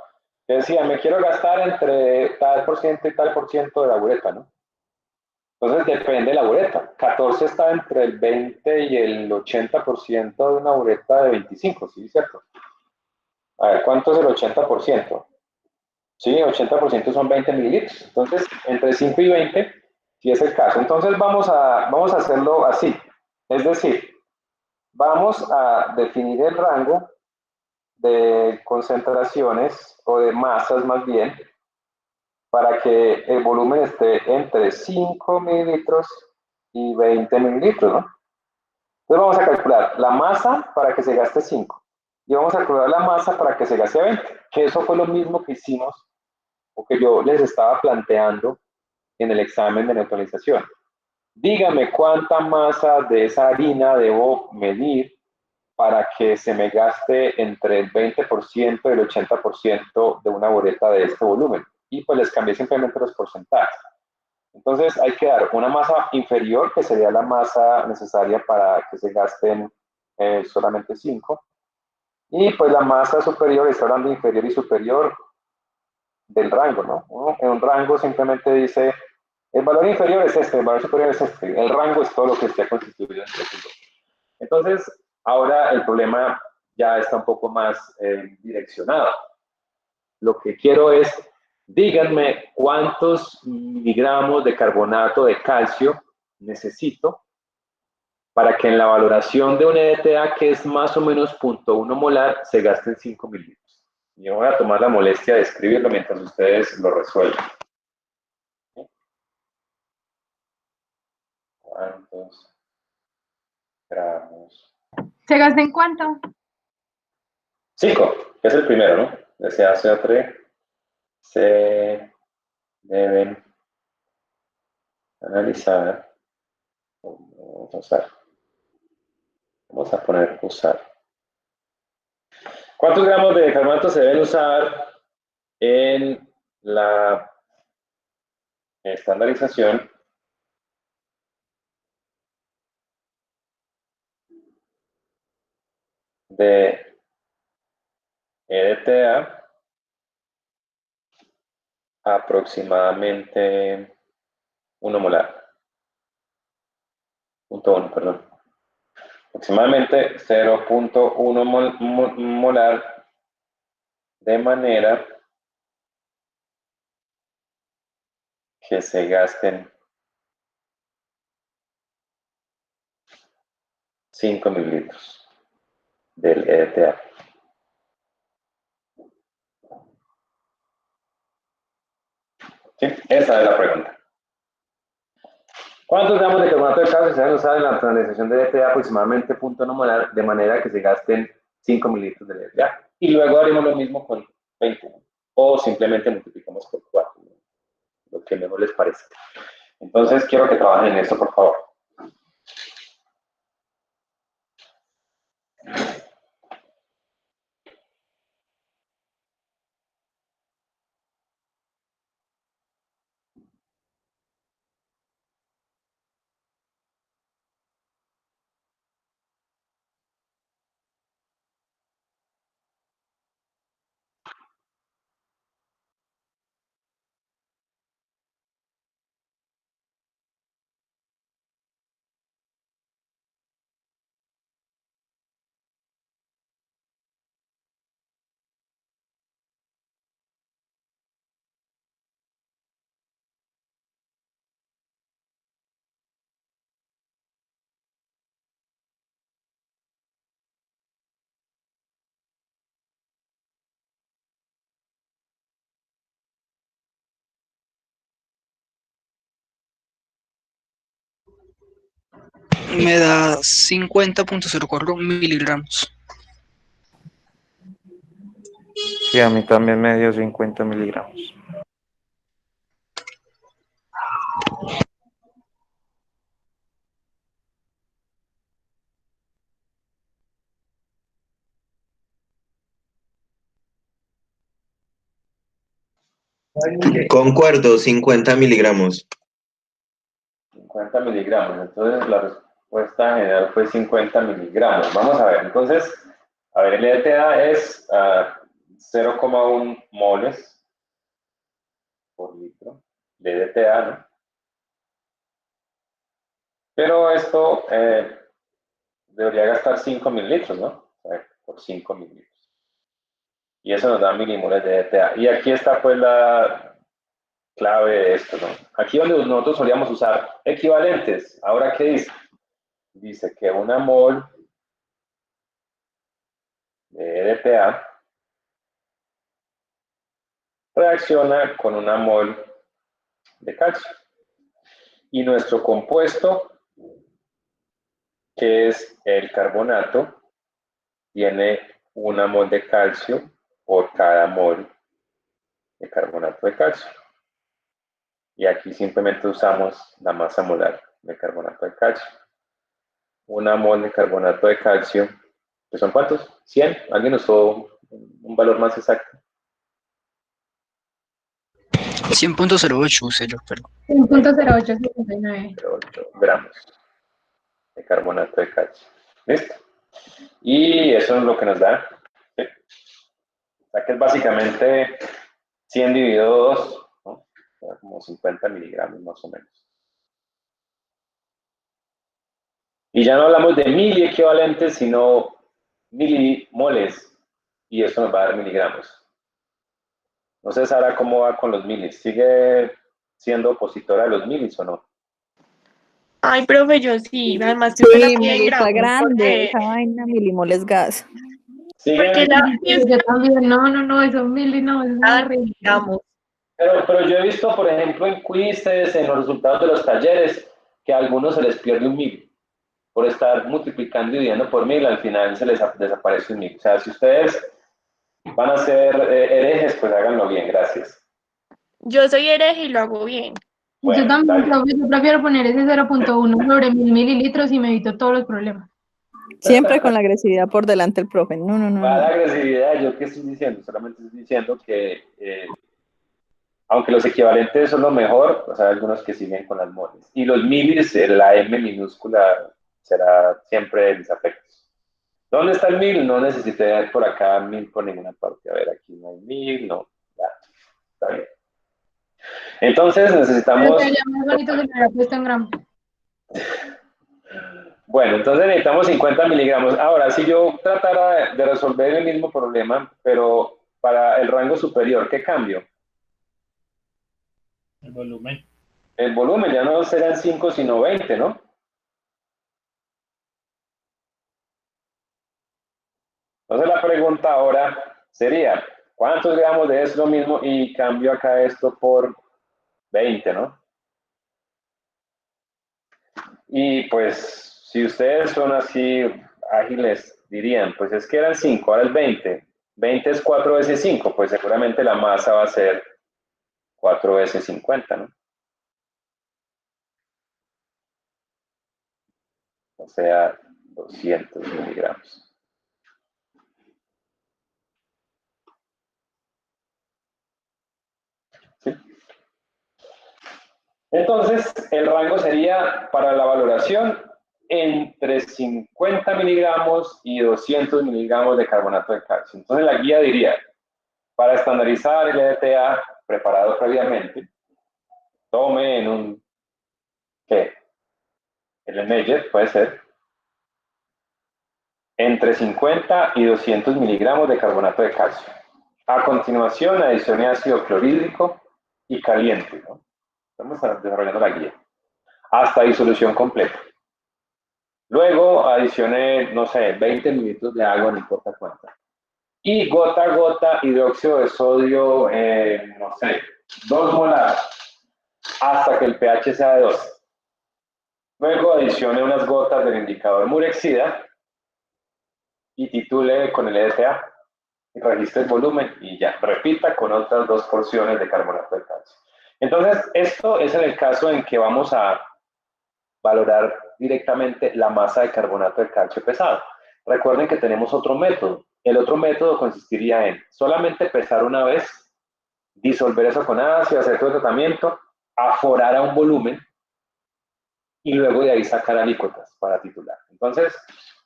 Que decía, me quiero gastar entre tal por ciento y tal por ciento de la bureta, ¿no? Entonces depende de la bureta. 14 está entre el 20 y el 80% de una bureta de 25, ¿sí? ¿Cierto? A ver, ¿cuánto es el 80%? Sí, 80% son 20 mililitros. Entonces, entre 5 y 20, si es el caso. Entonces, vamos a hacerlo así. Es decir, vamos a definir el rango de concentraciones o de masas más bien para que el volumen esté entre 5 mililitros y 20 mililitros, ¿no? Entonces vamos a calcular la masa para que se gaste 5 y vamos a calcular la masa para que se gaste 20, que eso fue lo mismo que hicimos o que yo les estaba planteando en el examen de neutralización. Dígame cuánta masa de esa harina debo medir para que se me gaste entre el 20% y el 80% de una bureta de este volumen. Y pues les cambié simplemente los porcentajes. Entonces hay que dar una masa inferior, que sería la masa necesaria para que se gasten solamente 5. Y pues la masa superior, está hablando de inferior y superior del rango, ¿no? Uno en un rango simplemente dice, el valor inferior es este, el valor superior es este. El rango es todo lo que esté constituido entre esos dos. Entonces, ahora el problema ya está un poco más direccionado. Lo que quiero es, díganme cuántos miligramos de carbonato de calcio necesito para que en la valoración de un EDTA, que es más o menos 0.1 molar, se gasten 5 mililitros. Yo voy a tomar la molestia de escribirlo mientras ustedes lo resuelven. ¿Cuántos gramos? ¿Se gasta en cuánto? 5, que es el primero, ¿no? SaCO3 se deben analizar. Vamos a usar. Vamos a poner usar. ¿Cuántos gramos de carbonato se deben usar en la estandarización de EDTA? Aproximadamente 1 molar. 0.1, perdón. Aproximadamente 0.1 molar de manera que se gasten 5 mililitros del EDTA. ¿Sí? Esa es la pregunta. ¿Cuántos gramos de carbonato de calcio se deben usar en la transición de EDTA aproximadamente punto nominal de manera que se gasten 5 mililitros de EDTA? Y luego haremos lo mismo con 20, ¿no? O simplemente multiplicamos por 4, ¿no? Lo que mejor les parezca. Entonces quiero que trabajen en esto, por favor. Me da 50.04 miligramos. Sí, a mí también me dio 50 miligramos. Concuerdo, 50 miligramos. 50 miligramos. Entonces la respuesta general fue 50 miligramos. Vamos a ver. Entonces, a ver, el EDTA es 0,1 moles por litro de EDTA, ¿no? Pero esto debería gastar 5 mililitros, ¿no? O sea, por 5 mililitros. Y eso nos da milimoles de EDTA. Y aquí está pues la clave de esto, ¿no? Aquí donde nosotros solíamos usar equivalentes. Ahora, ¿qué dice? Dice que una mol de EDTA reacciona con una mol de calcio. Y nuestro compuesto, que es el carbonato, tiene una mol de calcio por cada mol de carbonato de calcio. Y aquí simplemente usamos la masa molar de carbonato de calcio. Una mol de carbonato de calcio, ¿que son cuántos? ¿100? ¿Alguien usó un valor más exacto? 100.08 usé yo, pero 1.0859. 0,8 gramos de carbonato de calcio. ¿Listo? Y eso es lo que nos da. ¿Sí? O sea que es básicamente 100 dividido 2, ¿no? O sea, como 50 miligramos más o menos. Y ya no hablamos de mili equivalentes, sino milimoles. Y eso nos va a dar miligramos. No sé, Sara, cómo va con los milis. ¿Sigue siendo opositora de los milis o no? Ay, profe, yo sí, además que usted la Sí, pide en Mili está gramos, grande, esa vaina milimoles gas. porque la Yo también, no, esos mili, no, eso es horrible. digamos. Pero yo he visto, por ejemplo, en quizzes, en los resultados de los talleres, que a algunos se les pierde un mil. Por estar multiplicando y dividiendo por 1000, al final se les desaparece un 1000. O sea, si ustedes van a ser herejes, pues háganlo bien, gracias. Yo soy hereje y lo hago bien. Bueno, Yo también, dale. profe, yo prefiero poner ese 0.1 sobre 1000 mililitros y me evito todos los problemas. Siempre con la agresividad por delante el profe. No, no, no, Para la no. agresividad, ¿yo qué estoy diciendo? Solamente estoy diciendo que, aunque los equivalentes son lo mejor, pues hay algunos que siguen con las moles. Y los milis, la M minúscula será siempre el desafectos. ¿Dónde está el 1000? No necesité ver por acá 1000 por ninguna parte. A ver, aquí no hay 1000, no. Ya, está bien. Entonces necesitamos... Pero sería más bonito si me hubiera puesto en gramos. Bueno, entonces necesitamos 50 miligramos. Ahora, si yo tratara de resolver el mismo problema, pero para el rango superior, ¿qué cambio? El volumen. el volumen ya no serán 5 sino 20, ¿no? Entonces la pregunta ahora sería, ¿cuántos gramos de eso es lo mismo? Y cambio acá esto por 20, ¿no? Y pues, si ustedes son así ágiles, dirían, pues es que eran 5, ahora es 20. 20 es 4 veces 5, pues seguramente la masa va a ser 4 veces 50, ¿no? O sea, 200 miligramos. ¿Sí? Entonces, el rango sería para la valoración entre 50 miligramos y 200 miligramos de carbonato de calcio. Entonces, la guía diría, para estandarizar el EDTA preparado previamente, tome en un, ¿qué? En el Meyer, puede ser, entre 50 y 200 miligramos de carbonato de calcio. A continuación, adicione ácido clorhídrico y caliente, ¿no? Estamos desarrollando la guía. Hasta disolución completa. Luego adicione, no sé, 20 mililitros de agua, no importa cuánta. Y gota a gota hidróxido de sodio, no sé, 2 molar, hasta que el pH sea de 12. Luego adicione unas gotas del indicador Murexida y titule con el EDTA. Y registre el volumen y ya, repita con otras 2 porciones de carbonato de calcio. Entonces, esto es en el caso en que vamos a valorar directamente la masa de carbonato de calcio pesado. Recuerden que tenemos otro método. El otro método consistiría en solamente pesar una vez, disolver eso con ácido, hacer todo el tratamiento, aforar a un volumen y luego de ahí sacar alícuotas para titular. Entonces,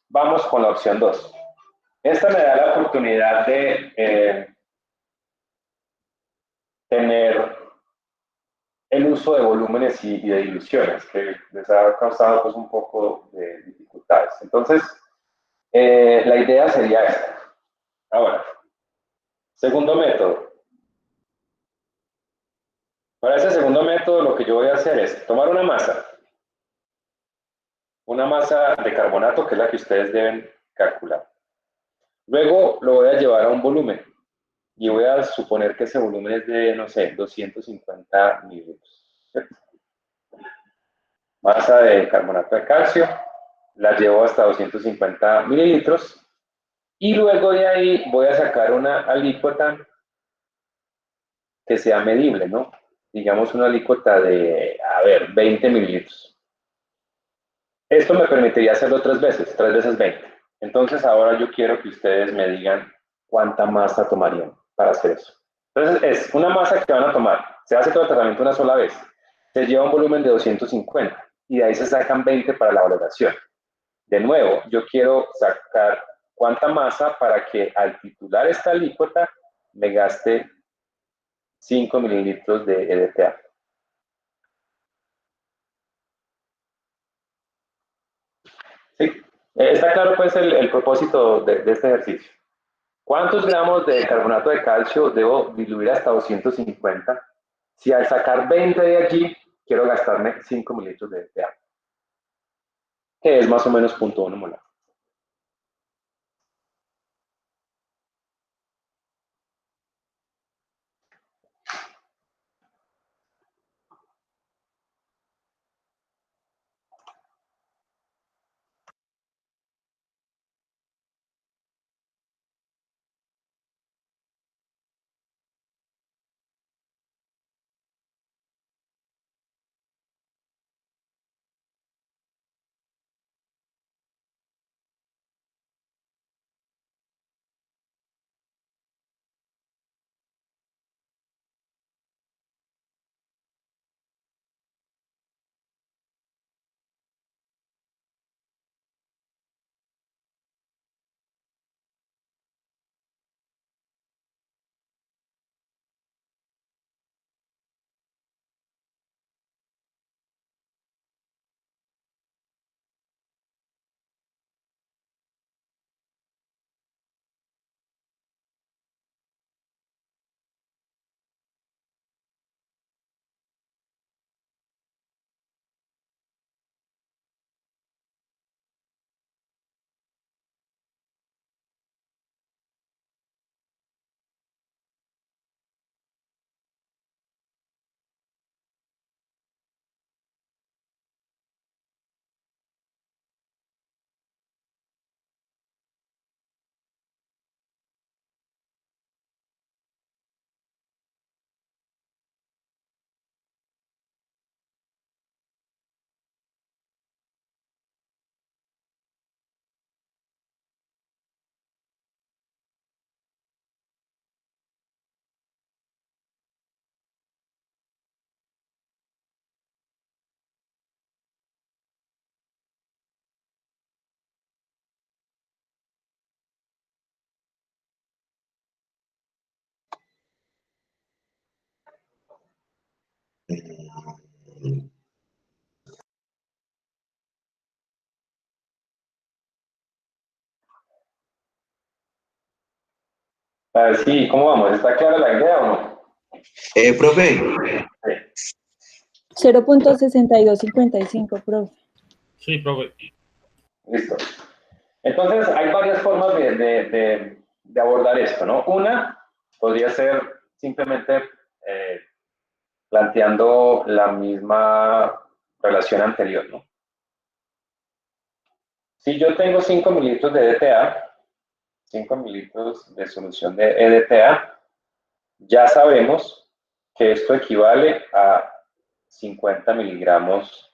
vamos con la opción 2. Esta me da la oportunidad de tener el uso de volúmenes y de diluciones, que les ha causado pues, un poco de dificultades. Entonces, la idea sería esta. Ahora, segundo método. Para ese segundo método, lo que yo voy a hacer es tomar una masa de carbonato, que es la que ustedes deben calcular. Luego lo voy a llevar a un volumen y voy a suponer que ese volumen es de, no sé, 250 mililitros. ¿Cierto? Masa de carbonato de calcio, la llevo hasta 250 mililitros y luego de ahí voy a sacar una alícuota que sea medible, ¿no? Digamos una alícuota de, 20 mililitros. Esto me permitiría hacerlo 3 veces 20. Entonces ahora yo quiero que ustedes me digan cuánta masa tomarían para hacer eso. Entonces es una masa que van a tomar, se hace todo el tratamiento una sola vez, se lleva un volumen de 250 y de ahí se sacan 20 para la valoración. De nuevo, yo quiero sacar cuánta masa para que al titular esta alícuota me gaste 5 mililitros de EDTA. ¿Sí? Está claro pues el propósito de este ejercicio. ¿Cuántos gramos de carbonato de calcio debo diluir hasta 250? Si al sacar 20 de allí, quiero gastarme 5 mililitros de agua, que es más o menos 0.1 molar. A ver, sí, ¿cómo vamos? ¿Está clara la idea o no? Profe, Sí. 0.6255, profe. Sí, profe. Listo. Entonces, hay varias formas de abordar esto, ¿no? Una podría ser simplemente planteando la misma relación anterior, ¿no? Si yo tengo 5 mililitros de EDTA, 5 mililitros de solución de EDTA, ya sabemos que esto equivale a 50 miligramos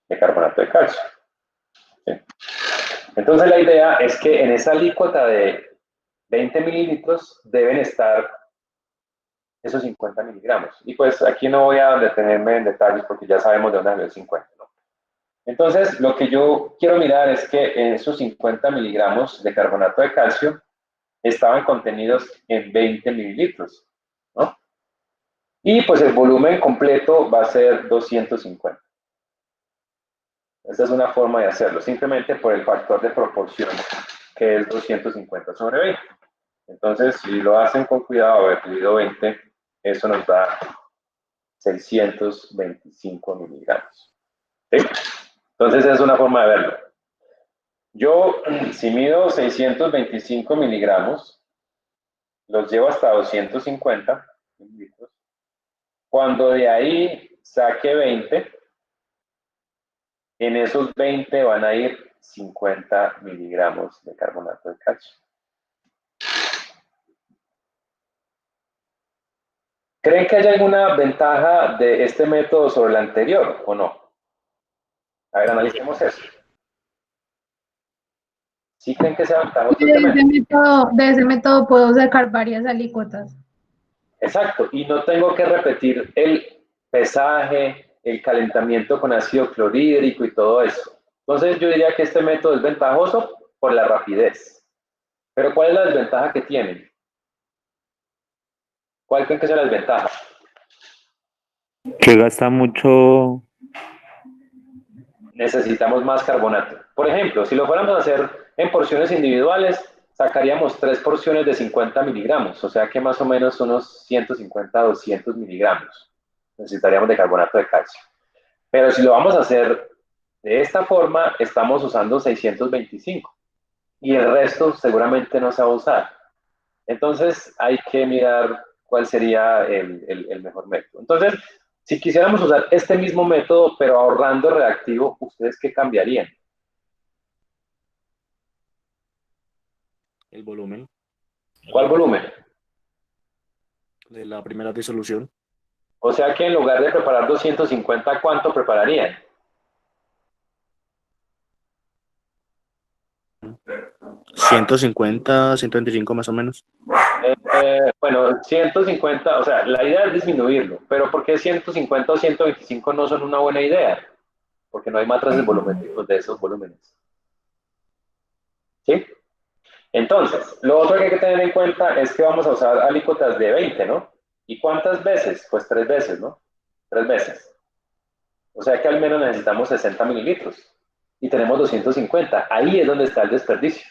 de carbonato de calcio. ¿Sí? Entonces la idea es que en esa alícuota de 20 mililitros deben estar esos 50 miligramos. Y pues aquí no voy a detenerme en detalles porque ya sabemos de dónde salió el 50, ¿no? Entonces, lo que yo quiero mirar es que esos 50 miligramos de carbonato de calcio estaban contenidos en 20 mililitros, ¿no? Y pues el volumen completo va a ser 250. Esa es una forma de hacerlo, simplemente por el factor de proporción, que es 250 sobre 20. Entonces, si lo hacen con cuidado, haber dividido 20, eso nos da 625 miligramos. ¿Sí? Entonces, es una forma de verlo. Yo, si mido 625 miligramos, los llevo hasta 250 mililitros. Cuando de ahí saque 20, en esos 20 van a ir 50 miligramos de carbonato de calcio. ¿Creen que hay alguna ventaja de este método sobre el anterior o no? A ver, analicemos eso. ¿Sí creen que sea ventajoso este método? De ese método puedo sacar varias alícuotas. Exacto, y no tengo que repetir el pesaje, el calentamiento con ácido clorhídrico y todo eso. Entonces yo diría que este método es ventajoso por la rapidez. Pero ¿cuál es la desventaja que tiene? ¿Cuál creen que sea la desventaja? Que gasta mucho. Necesitamos más carbonato. Por ejemplo, si lo fuéramos a hacer en porciones individuales, sacaríamos 3 porciones de 50 miligramos, o sea que más o menos unos 150 a 200 miligramos necesitaríamos de carbonato de calcio. Pero si lo vamos a hacer de esta forma, estamos usando 625 y el resto seguramente no se va a usar. Entonces hay que mirar cuál sería el mejor método. Entonces, si quisiéramos usar este mismo método, pero ahorrando reactivo, ¿ustedes qué cambiarían? El volumen ¿Cuál volumen? de la primera disolución. O sea que en lugar de preparar 250, ¿cuánto prepararían? 150, 125 más o menos. Bueno, 150, o sea, la idea es disminuirlo, pero ¿por qué 150 o 125 no son una buena idea? Porque no hay matrices volumétricos de esos volúmenes. ¿Sí? Entonces, lo otro que hay que tener en cuenta es que vamos a usar alícuotas de 20, ¿no? ¿Y cuántas veces? Pues 3 veces, ¿no? 3 veces. O sea que al menos necesitamos 60 mililitros y tenemos 250. Ahí es donde está el desperdicio.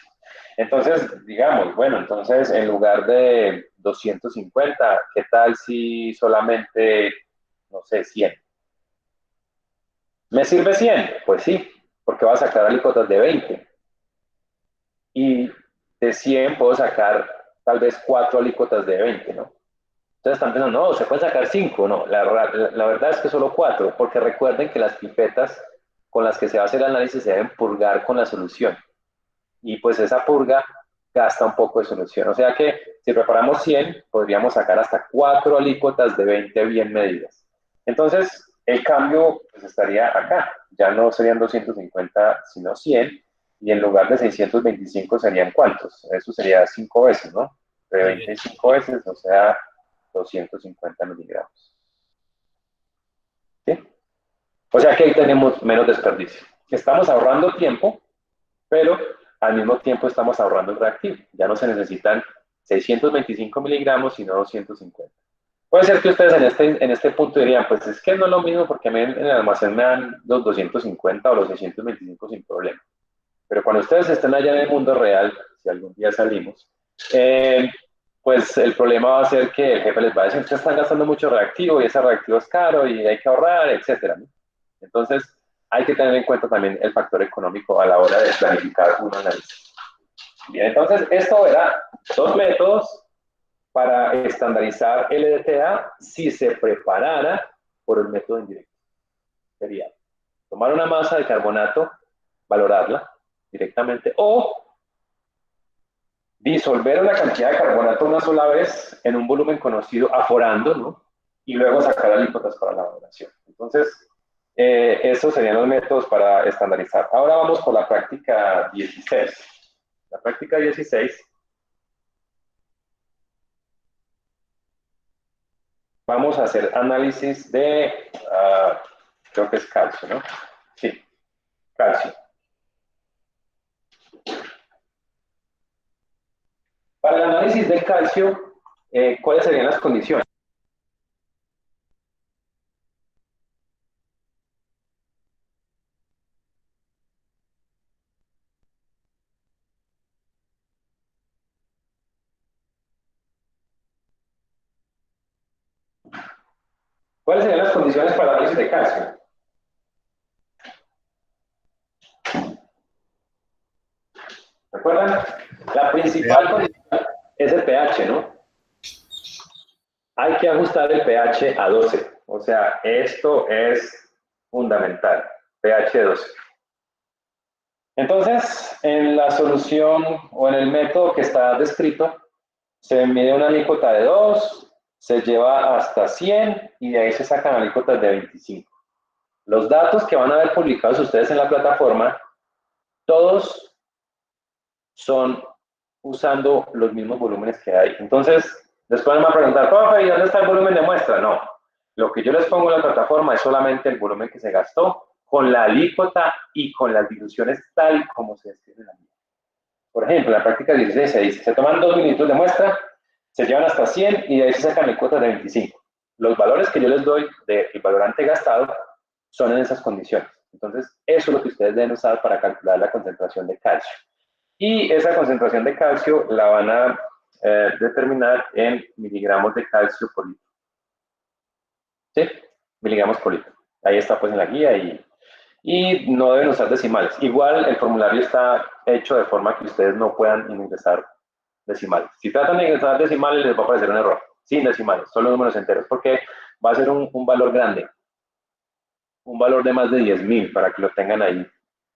Entonces, digamos, bueno, entonces en lugar de 250, ¿qué tal si solamente, no sé, 100? ¿Me sirve 100? Pues sí, porque va a sacar alícuotas de 20. Y de 100 puedo sacar tal vez 4 alícuotas de 20, ¿no? Entonces están pensando, no, se puede sacar 5, no, la verdad es que solo 4, porque recuerden que las pipetas con las que se hace el análisis se deben purgar con la solución. Y pues esa purga gasta un poco de solución. O sea que si preparamos 100, podríamos sacar hasta 4 alícuotas de 20 bien medidas. Entonces, el cambio pues, estaría acá. Ya no serían 250, sino 100. Y en lugar de 625 serían ¿cuántos? Eso sería 5 veces, ¿no? De 25 veces, o sea, 250 miligramos. ¿Sí? O sea que ahí tenemos menos desperdicio. Estamos ahorrando tiempo, pero al mismo tiempo estamos ahorrando el reactivo. Ya no se necesitan 625 miligramos, sino 250. Puede ser que ustedes en este punto dirían, pues es que no es lo mismo porque a mí en el almacén me dan los 250 o los 625 sin problema. Pero cuando ustedes estén allá en el mundo real, si algún día salimos, pues el problema va a ser que el jefe les va a decir, ustedes están gastando mucho reactivo y ese reactivo es caro y hay que ahorrar, etcétera, ¿no? Entonces, hay que tener en cuenta también el factor económico a la hora de planificar un análisis. Bien, entonces, esto era 2 métodos para estandarizar el EDTA si se preparara por el método indirecto. Sería tomar una masa de carbonato, valorarla directamente, o disolver una cantidad de carbonato una sola vez en un volumen conocido, aforando, ¿no? Y luego sacar alícuotas para la valoración. Entonces, esos serían los métodos para estandarizar. Ahora vamos por la práctica 16. La práctica 16 vamos a hacer análisis de, creo que es calcio, ¿no? Sí, calcio. Para el análisis del calcio, ¿cuáles serían las condiciones? ¿Cuáles serían las condiciones para el análisis de calcio? ¿Recuerdan? La principal condición es el pH, ¿no? Hay que ajustar el pH a 12. O sea, esto es fundamental. pH 12. Entonces, en la solución o en el método que está descrito, se mide una alícuota de 2, se lleva hasta 100 y de ahí se sacan alícuotas de 25. Los datos que van a ver publicados ustedes en la plataforma, todos son usando los mismos volúmenes que hay. Entonces, después me van a preguntar, profe, ¿y dónde está el volumen de muestra? No, lo que yo les pongo en la plataforma es solamente el volumen que se gastó con la alícuota y con las diluciones tal como se describe en la guía. Por ejemplo, en la práctica 16 se dice, se toman 2 mililitros de muestra, se llevan hasta 100 y de ahí se sacan alícuotas de 25. Los valores que yo les doy del valorante gastado son en esas condiciones. Entonces, eso es lo que ustedes deben usar para calcular la concentración de calcio. Y esa concentración de calcio la van a determinar en miligramos de calcio por litro. ¿Sí? Miligramos por litro. Ahí está pues en la guía y no deben usar decimales. Igual el formulario está hecho de forma que ustedes no puedan ingresar decimales. Si tratan de ingresar decimales les va a aparecer un error. Sin decimales, solo números enteros, porque va a ser un valor grande. Un valor de más de 10.000 para que lo tengan ahí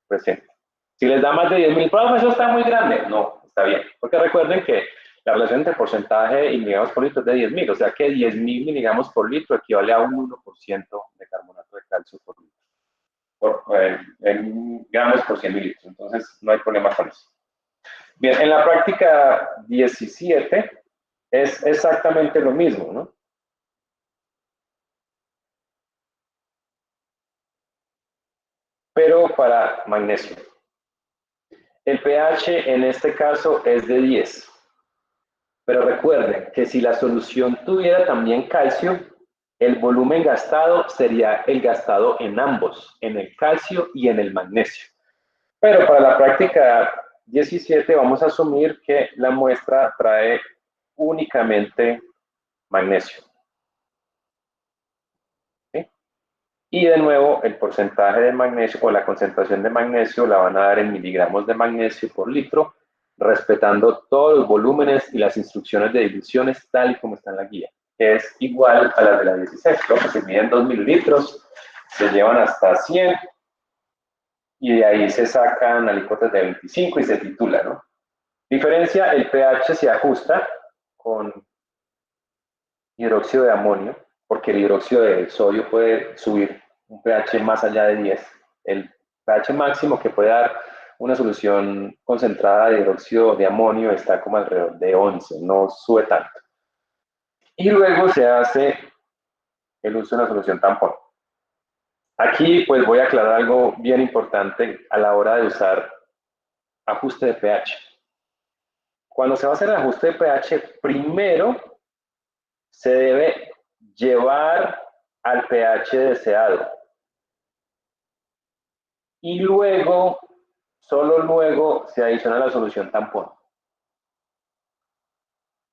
presente. Si les da más de 10.000, profe, eso está muy grande. No, está bien. Porque recuerden que la relación entre porcentaje y miligramos por litro es de 10.000. O sea que 10.000 miligramos por litro equivale a un 1% de carbonato de calcio por litro. En gramos por 100 mililitros. Entonces, no hay problema con eso. Bien, en la práctica 17 es exactamente lo mismo, ¿no? Pero para magnesio. El pH en este caso es de 10. Pero recuerden que si la solución tuviera también calcio, el volumen gastado sería el gastado en ambos, en el calcio y en el magnesio. Pero para la práctica 17 vamos a asumir que la muestra trae únicamente magnesio. ¿Sí? Y de nuevo, el porcentaje de magnesio o la concentración de magnesio la van a dar en miligramos de magnesio por litro, respetando todos los volúmenes y las instrucciones de diluciones tal y como está en la guía, que es igual a la de la 16, ¿no? Que se miden 2 mililitros, se llevan hasta 100 y de ahí se sacan alícuotas de 25 y se titula, ¿no? Diferencia, el pH se ajusta con hidróxido de amonio, porque el hidróxido de sodio puede subir un pH más allá de 10. El pH máximo que puede dar una solución concentrada de hidróxido de amonio está como alrededor de 11, no sube tanto. Y luego se hace el uso de una solución tampón. Aquí pues voy a aclarar algo bien importante a la hora de usar ajuste de pH. Cuando se va a hacer el ajuste de pH, primero se debe llevar al pH deseado. Y luego, solo luego, se adiciona la solución tampón.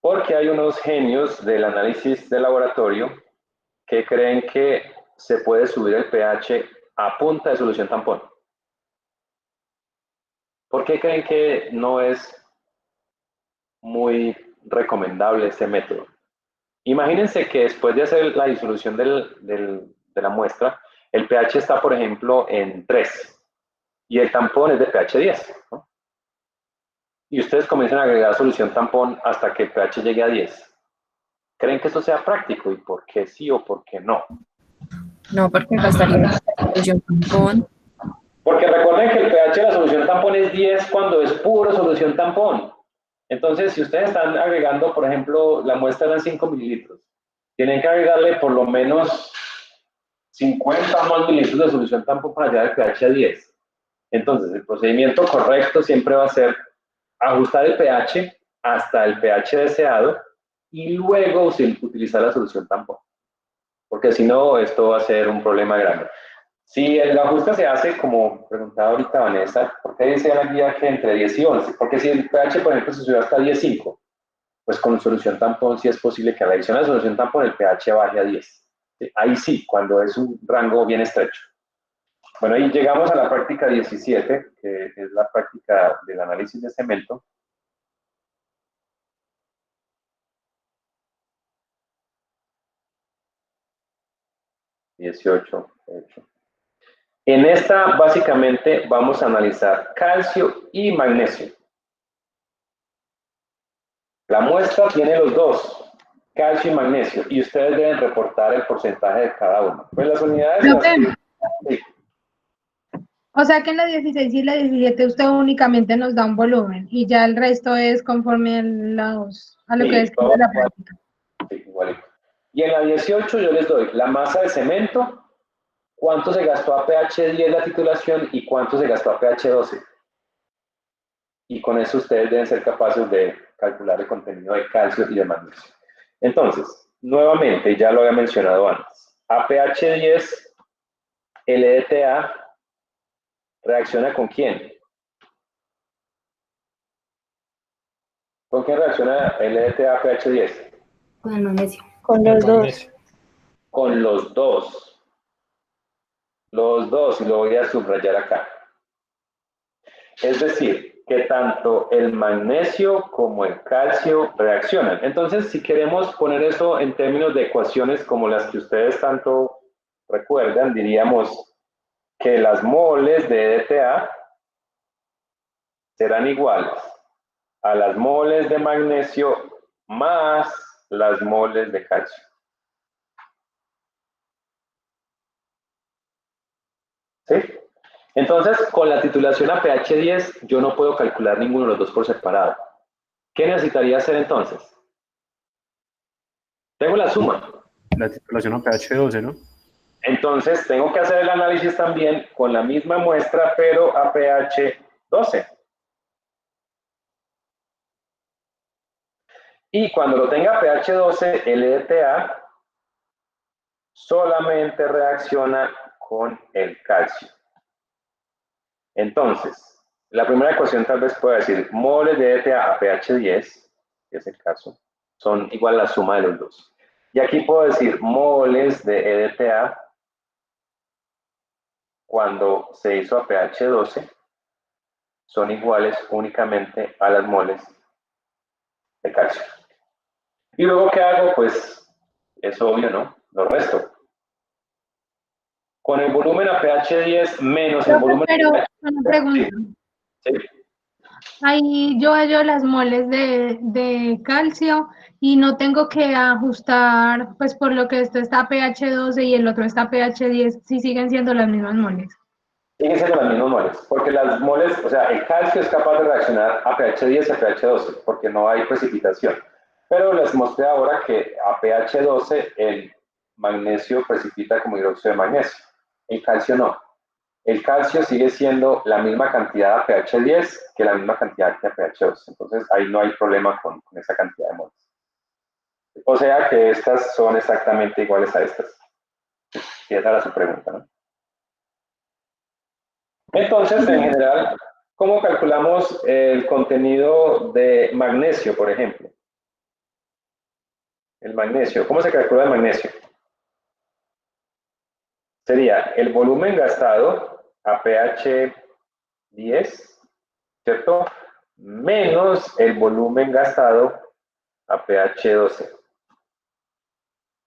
Porque hay unos genios del análisis de laboratorio que creen que se puede subir el pH a punta de solución tampón. ¿Por qué creen que no es muy recomendable este método? Imagínense que después de hacer la disolución de la muestra, el pH está, por ejemplo, en 3 y el tampón es de pH 10, ¿no? Y ustedes comienzan a agregar solución tampón hasta que el pH llegue a 10. ¿Creen que esto sea práctico? ¿Y por qué sí o por qué no? No, porque gastaría la solución tampón. Porque recuerden que el pH de la solución tampón es 10 cuando es puro solución tampón. Entonces, si ustedes están agregando, por ejemplo, la muestra eran 5 mililitros, tienen que agregarle por lo menos 50 más mililitros de solución tampón para llegar al pH a 10. Entonces, el procedimiento correcto siempre va a ser ajustar el pH hasta el pH deseado y luego utilizar la solución tampón. Porque si no, esto va a ser un problema grande. Si el ajuste se hace, como preguntaba ahorita Vanessa, ¿por qué dice la guía que entre 10 y 11? Porque si el pH, por ejemplo, se sube hasta 10,5, pues con solución tampón sí es posible que a la adición de la solución tampón el pH baje a 10. ¿Sí? Ahí sí, cuando es un rango bien estrecho. Bueno, y llegamos a la práctica 17, que es la práctica del análisis de cemento. En esta, básicamente, vamos a analizar calcio y magnesio. La muestra tiene los dos, calcio y magnesio, y ustedes deben reportar el porcentaje de cada uno. Pues las unidades... Sí. O sea que en la 16 y la 17 usted únicamente nos da un volumen y ya el resto es conforme a lo que describe la práctica. Sí, igualito. Y en la 18 yo les doy la masa de cemento, cuánto se gastó a pH 10 la titulación y cuánto se gastó a pH 12. Y con eso ustedes deben ser capaces de calcular el contenido de calcio y de magnesio. Entonces, nuevamente, ya lo había mencionado antes, a pH 10, el EDTA reacciona ¿con quién? ¿Con quién reacciona el EDTA a pH 10? Con el magnesio. Con los dos. Con los dos. Los dos, y lo voy a subrayar acá. Es decir, que tanto el magnesio como el calcio reaccionan. Entonces, si queremos poner eso en términos de ecuaciones como las que ustedes tanto recuerdan, diríamos que las moles de EDTA serán iguales a las moles de magnesio más las moles de calcio. ¿Sí? Entonces, con la titulación a pH 10, yo no puedo calcular ninguno de los dos por separado. ¿Qué necesitaría hacer entonces? Tengo la suma. La titulación a pH 12, ¿no? Entonces, tengo que hacer el análisis también con la misma muestra, pero a pH 12. Y cuando lo tenga a pH 12, el EDTA solamente reacciona con el calcio. Entonces, la primera ecuación tal vez pueda decir moles de EDTA a pH 10, que es el caso, son igual a la suma de los dos. Y aquí puedo decir moles de EDTA cuando se hizo a pH 12 son iguales únicamente a las moles de calcio. Y luego, ¿qué hago? Pues es obvio, ¿no? Lo resto. Con el volumen a pH 10 menos el volumen... Pero, una pregunta. Sí. Ahí yo hallo las moles de calcio y no tengo que ajustar, pues por lo que esto está a pH 12 y el otro está a pH 10, si siguen siendo las mismas moles. Siguen siendo las mismas moles, porque las moles, o sea, el calcio es capaz de reaccionar a pH 10 y a pH 12, porque no hay precipitación. Pero les mostré ahora que a pH 12 el magnesio precipita como hidróxido de magnesio. El calcio no. El calcio sigue siendo la misma cantidad a pH 10 que la misma cantidad que a pH 12. Entonces ahí no hay problema con esa cantidad de moles. O sea que estas son exactamente iguales a estas. Y esa era su pregunta, ¿no? Entonces, en general, ¿cómo calculamos el contenido de magnesio, por ejemplo? El magnesio. ¿Cómo se calcula el magnesio? Sería el volumen gastado a pH 10, ¿cierto? Menos el volumen gastado a pH 12.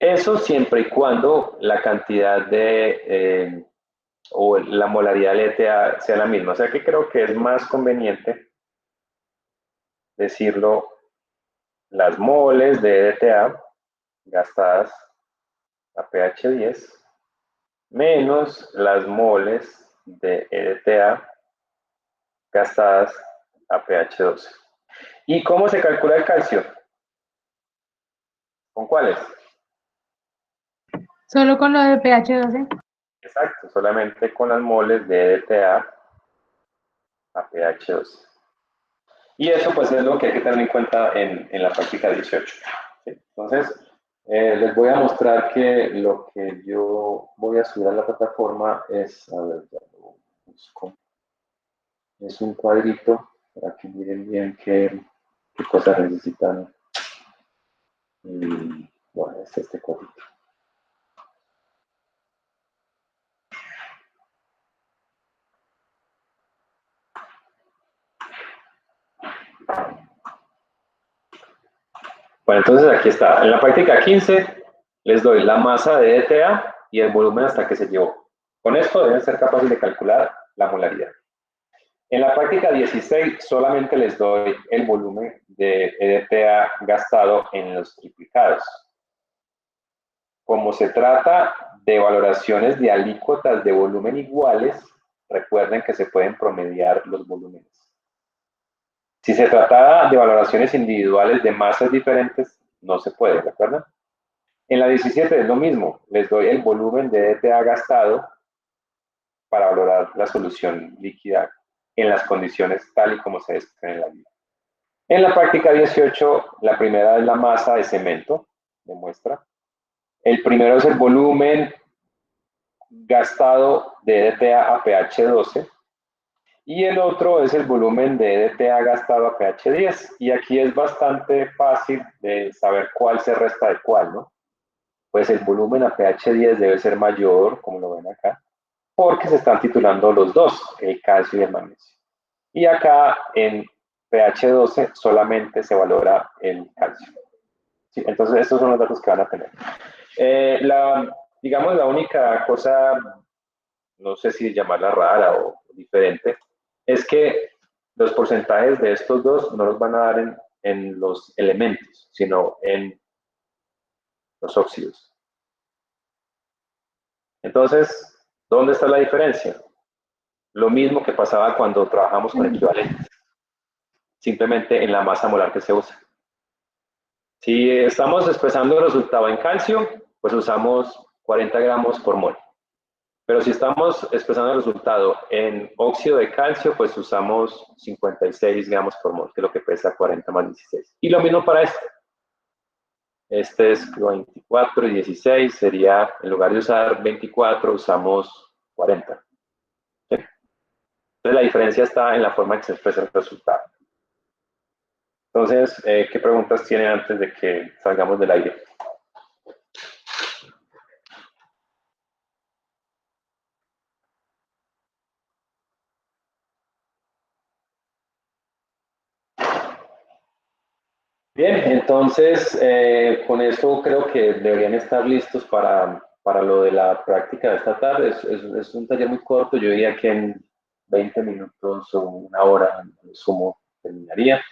Eso siempre y cuando la cantidad de, o la molaridad del ETA sea la misma. O sea que creo que es más conveniente decirlo las moles de ETA gastadas a pH 10 menos las moles de EDTA gastadas a pH 12. ¿Y cómo se calcula el calcio? ¿Con cuáles? Solo con lo de pH 12. Exacto, solamente con las moles de EDTA a pH 12. Y eso pues es lo que hay que tener en cuenta en la práctica 18. ¿Sí? Entonces, les voy a mostrar que lo que yo voy a subir a la plataforma es, a ver, ya lo busco. Es un cuadrito para que miren bien qué cosas necesitan. Y bueno, es este cuadrito. Bueno, entonces aquí está. En la práctica 15 les doy la masa de ETA y el volumen hasta que se llevó. Con esto deben ser capaces de calcular la molaridad. En la práctica 16 solamente les doy el volumen de EDTA gastado en los triplicados. Como se trata de valoraciones de alícuotas de volumen iguales, recuerden que se pueden promediar los volúmenes. Si se trataba de valoraciones individuales de masas diferentes, no se puede, ¿recuerdan? En la 17 es lo mismo, les doy el volumen de EDTA gastado para valorar la solución líquida en las condiciones tal y como se describen en la guía. En la práctica 18, la primera es la masa de cemento, de muestra. El primero es el volumen gastado de EDTA a pH 12 y el otro es el volumen de EDTA gastado a pH 10. Y aquí es bastante fácil de saber cuál se resta de cuál, ¿no? Pues el volumen a pH 10 debe ser mayor, como lo ven acá, porque se están titulando los dos, el calcio y el magnesio. Y acá en pH 12 solamente se valora el calcio. ¿Sí? Entonces estos son los datos que van a tener. Digamos la única cosa, no sé si llamarla rara o diferente, es que los porcentajes de estos dos no los van a dar en los elementos, sino en los óxidos. Entonces, ¿dónde está la diferencia? Lo mismo que pasaba cuando trabajamos con equivalentes, simplemente en la masa molar que se usa. Si estamos expresando el resultado en calcio, pues usamos 40 gramos por mol. Pero si estamos expresando el resultado en óxido de calcio, pues usamos 56 gramos por mol, que es lo que pesa 40 más 16. Y lo mismo para este. Este es 24 y 16, sería, en lugar de usar 24, usamos 40. ¿Sí? Entonces la diferencia está en la forma en que se expresa el resultado. Entonces, ¿qué preguntas tienen antes de que salgamos del aire? Bien, entonces con eso creo que deberían estar listos para lo de la práctica de esta tarde. Es un taller muy corto, yo diría que en 20 minutos o una hora sumo terminaría.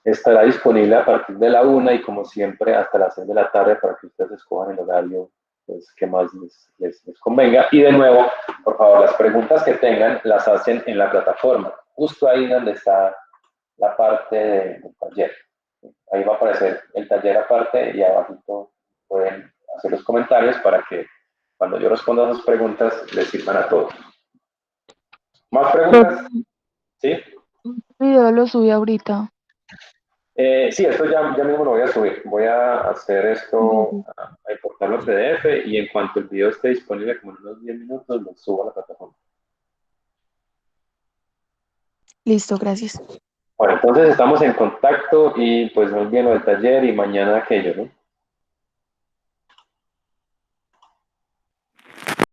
Estará disponible a partir de la 1 y como siempre hasta las 6 de la tarde para que ustedes escojan el horario pues, que más les convenga. Y de nuevo, por favor, las preguntas que tengan las hacen en la plataforma, justo ahí donde está la parte del taller. Ahí va a aparecer el taller aparte y abajito pueden hacer los comentarios para que cuando yo responda a sus preguntas les sirvan a todos. ¿Más preguntas? ¿Sí? El video lo subí ahorita. Sí, esto ya mismo lo voy a subir. Voy a hacer esto, a importarlo en PDF y en cuanto el video esté disponible, como en unos 10 minutos, lo subo a la plataforma. Listo, gracias. Bueno, entonces estamos en contacto y pues muy bien lo del taller y mañana aquello, ¿no?